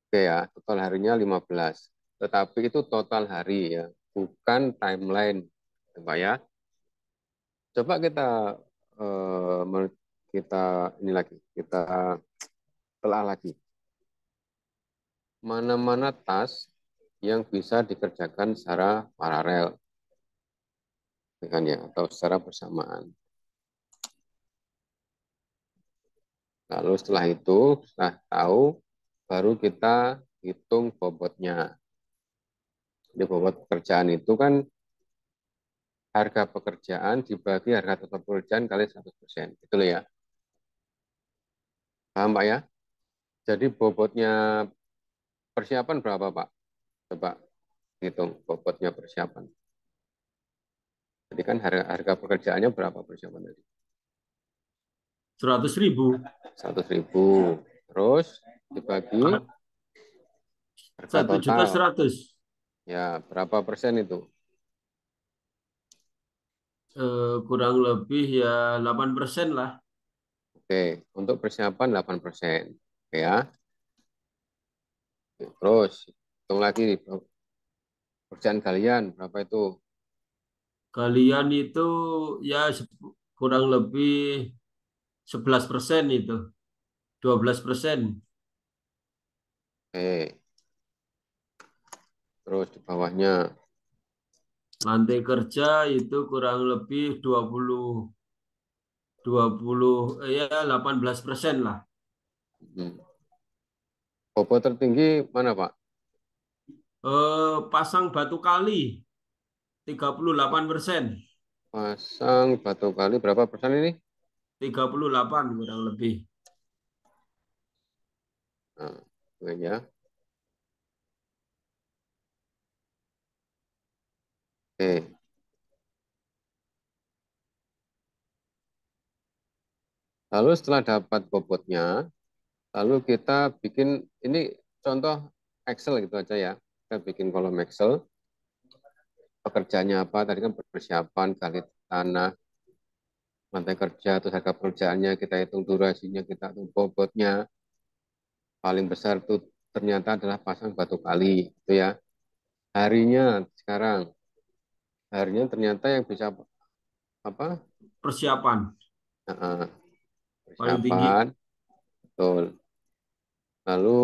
Oke ya, total harinya 15. Tetapi itu total hari ya, bukan timeline. Pak ya. Coba kita ini lagi, kita telah lagi. Mana-mana tas yang bisa dikerjakan secara paralel. kan ya, atau secara bersamaan. Lalu setelah itu, setelah tahu, baru kita hitung bobotnya. Jadi bobot pekerjaan itu kan harga pekerjaan dibagi harga total pekerjaan kali 100%. Gitu loh ya. Paham Pak ya? Jadi bobotnya persiapan berapa Pak? Coba hitung bobotnya persiapan. Jadi kan harga pekerjaannya berapa persiapan tadi? 100.000. 100.000. Terus dibagi harga 1.100.000. total. Ya, berapa persen itu? Kurang lebih ya 8% lah. Oke, untuk persiapan 8%. Oke ya. Terus hitung lagi pekerjaan kalian berapa itu? Kalian itu ya kurang lebih 11% itu. 12%. Oke. Terus di bawahnya Lantai kerja itu kurang lebih 18% lah. hmm, bobot tertinggi mana Pak? Pasang batu kali 38%. Pasang batu kali berapa persen ini? 38 kurang lebih. Nah, oke ya. Oke. Lalu setelah dapat bobotnya, lalu kita bikin ini contoh Excel gitu aja ya. Kita bikin kolom Excel. Pekerjaannya apa? Tadi kan persiapan, kali tanah, lantai kerja, terus harga pekerjaannya, kita hitung durasinya, kita hitung bobotnya. Paling besar itu ternyata adalah pasang batu kali, itu ya. Harinya sekarang, harinya ternyata yang bisa apa? Persiapan Nah, paling tinggi. persiapan, betul. Lalu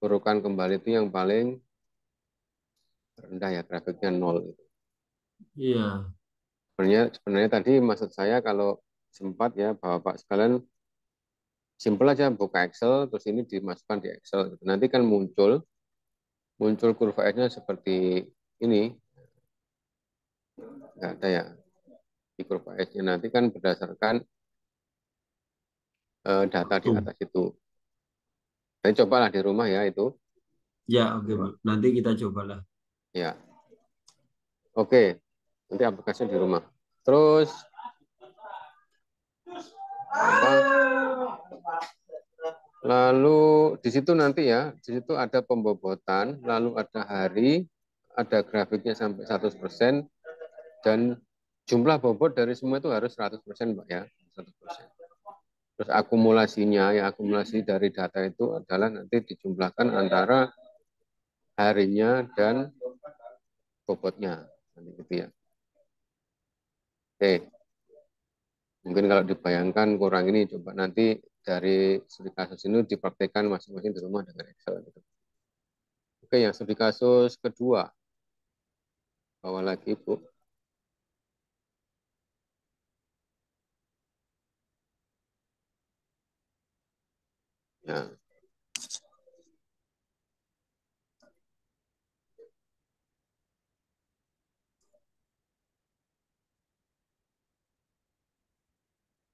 urukan kembali itu yang paling rendah ya, grafiknya 0. Iya. Sebenarnya tadi maksud saya kalau sempat ya Bapak sekalian simpel aja buka Excel terus ini dimasukkan di Excel. Nanti kan muncul kurva S-nya seperti ini, nggak ada ya di kurva S-nya nanti kan berdasarkan data di Tuh. atas itu. Jadi cobalah di rumah ya itu. Ya, oke, Pak. Nanti kita cobalah. Ya, oke. Nanti aplikasinya di rumah. Terus apa? Lalu di situ nanti ya, di situ ada pembobotan, lalu ada hari, ada grafiknya sampai 100%, dan jumlah bobot dari semua itu harus 100%, Mbak ya. 100%. Terus akumulasinya, ya akumulasi dari data itu adalah nanti dijumlahkan antara harinya dan bobotnya. Nanti gitu ya. Oke, mungkin kalau dibayangkan kurang ini, coba nanti dari studi kasus ini dipraktekkan masing-masing di rumah dengan Excel. Gitu. Oke, yang studi kasus kedua. Bawa lagi, Bu. Ya.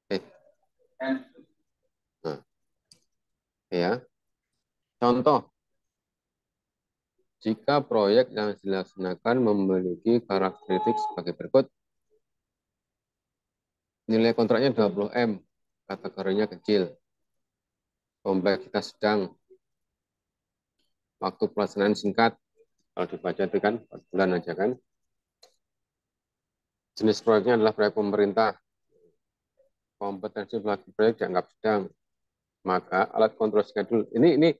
Eh. Nah, ya. Contoh, jika proyek yang dilaksanakan memiliki karakteristik sebagai berikut, nilai kontraknya 20 M, kategorinya kecil, kompleksitas sedang, waktu pelaksanaan singkat, kalau dibaca itu kan 4 bulan aja kan. Jenis proyeknya adalah proyek pemerintah, kompetensi pelaku proyek dianggap sedang, maka alat kontrol schedule, ini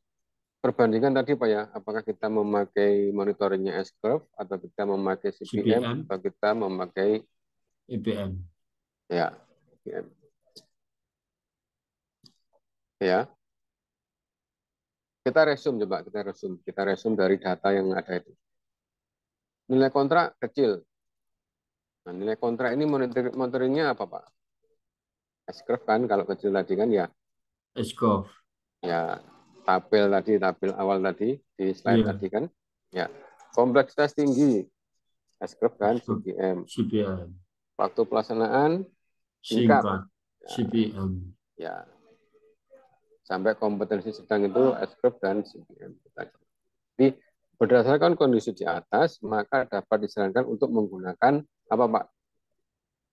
perbandingan tadi Pak ya, apakah kita memakai monitoringnya S-curve atau kita memakai CPM CPM, atau kita memakai EPM. ya CPM. Ya, kita resume coba, kita resume dari data yang ada itu. Nilai kontrak kecil. Nah, nilai kontrak ini monitoringnya apa, Pak? S-curve kan, kalau kecil tadi kan Eskov. ya tabel awal tadi di slide Iya, tadi kan, ya kompleksitas tinggi S-curve kan, Eskov CPM, CPM. waktu pelaksanaan singkat, Singkat ya, CPM. ya sampai kompetensi sedang itu S-curve dan CPM. Jadi berdasarkan kondisi di atas, maka dapat disarankan untuk menggunakan apa, Pak?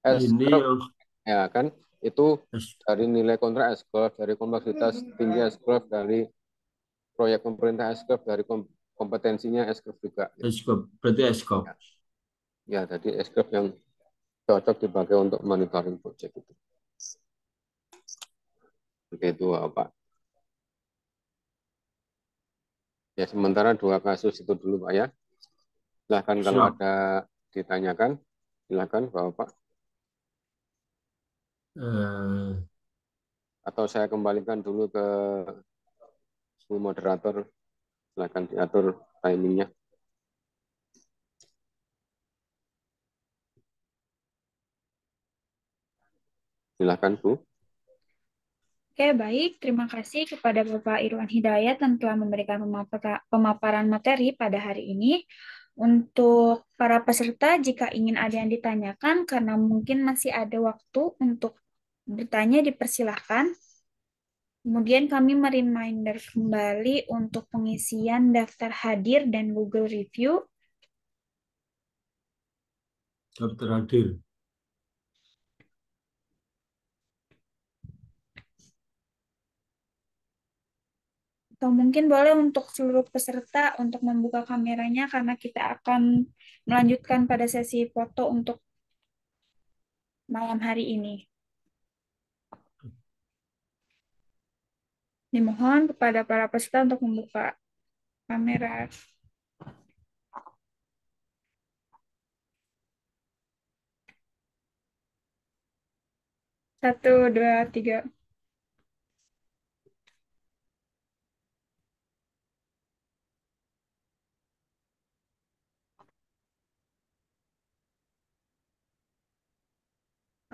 Ini S-curve, yang ya kan? Itu es- dari nilai kontrak S-curve, dari kompleksitas tinggi S-curve, dari proyek pemerintah S-curve, dari kompetensinya S-curve juga. Eskov. Berarti Eskov. Ya, ya jadi S-curve yang cocok dipakai untuk monitoring proyek itu. Begitu, Pak. Ya, sementara 2 kasus itu dulu, Pak ya. Silahkan kalau Siap. ada ditanyakan, silahkan Bapak. Eh, Atau saya kembalikan dulu ke Bu moderator, silahkan diatur timingnya. Silahkan Bu. Oke, baik. Terima kasih kepada Bapak Irwan Hidayat yang telah memberikan pemaparan materi pada hari ini. Untuk para peserta, jika ingin ada yang ditanyakan, karena mungkin masih ada waktu untuk bertanya, dipersilahkan. Kemudian kami mereminder kembali untuk pengisian daftar hadir dan Google Review. daftar hadir. Atau mungkin boleh untuk seluruh peserta untuk membuka kameranya karena kita akan melanjutkan pada sesi foto untuk malam hari ini. Dimohon kepada para peserta untuk membuka kamera. 1, 2, 3.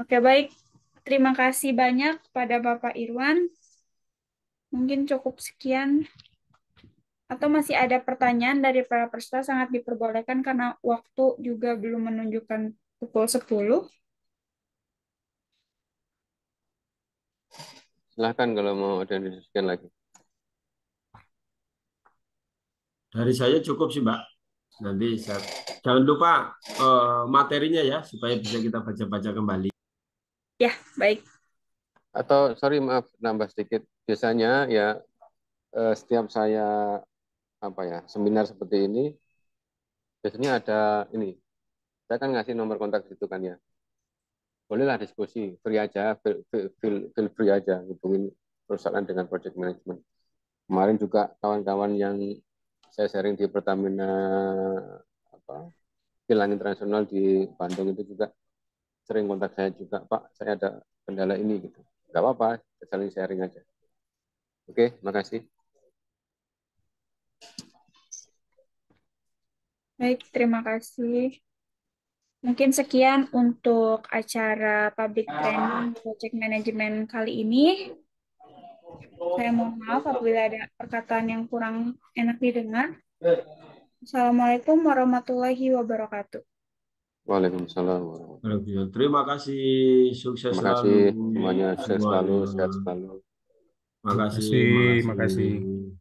Oke, baik. Terima kasih banyak kepada Bapak Irwan. Mungkin cukup sekian. Atau masih ada pertanyaan dari para peserta, sangat diperbolehkan karena waktu juga belum menunjukkan pukul 10. Silahkan kalau mau ada yang didiskusikan lagi. Dari saya cukup sih, Mbak. Nanti jangan lupa materinya ya, supaya bisa kita baca-baca kembali. Ya, baik. Atau sorry maaf nambah sedikit. Biasanya ya setiap saya seminar seperti ini biasanya ada ini. Saya kan ngasih nomor kontak situ kan ya. Bolehlah diskusi, free aja, feel free aja hubungin perusahaan dengan project management. Kemarin juga kawan-kawan yang saya sharing di Pertamina kilang internasional di Bandung itu juga sering kontak saya juga, Pak, saya ada kendala ini gitu. Nggak apa-apa, saling sharing aja. Oke, makasih. Baik, terima kasih. Mungkin sekian untuk acara public training project management kali ini. Saya mohon maaf apabila ada perkataan yang kurang enak didengar. Assalamualaikum warahmatullahi wabarakatuh. Waalaikumsalam warahmatullahi wabarakatuh. Terima kasih, sukses Terima kasih selalu semuanya, sukses selalu, semuanya. sehat selalu. Makasih, Makasih, makasih. makasih.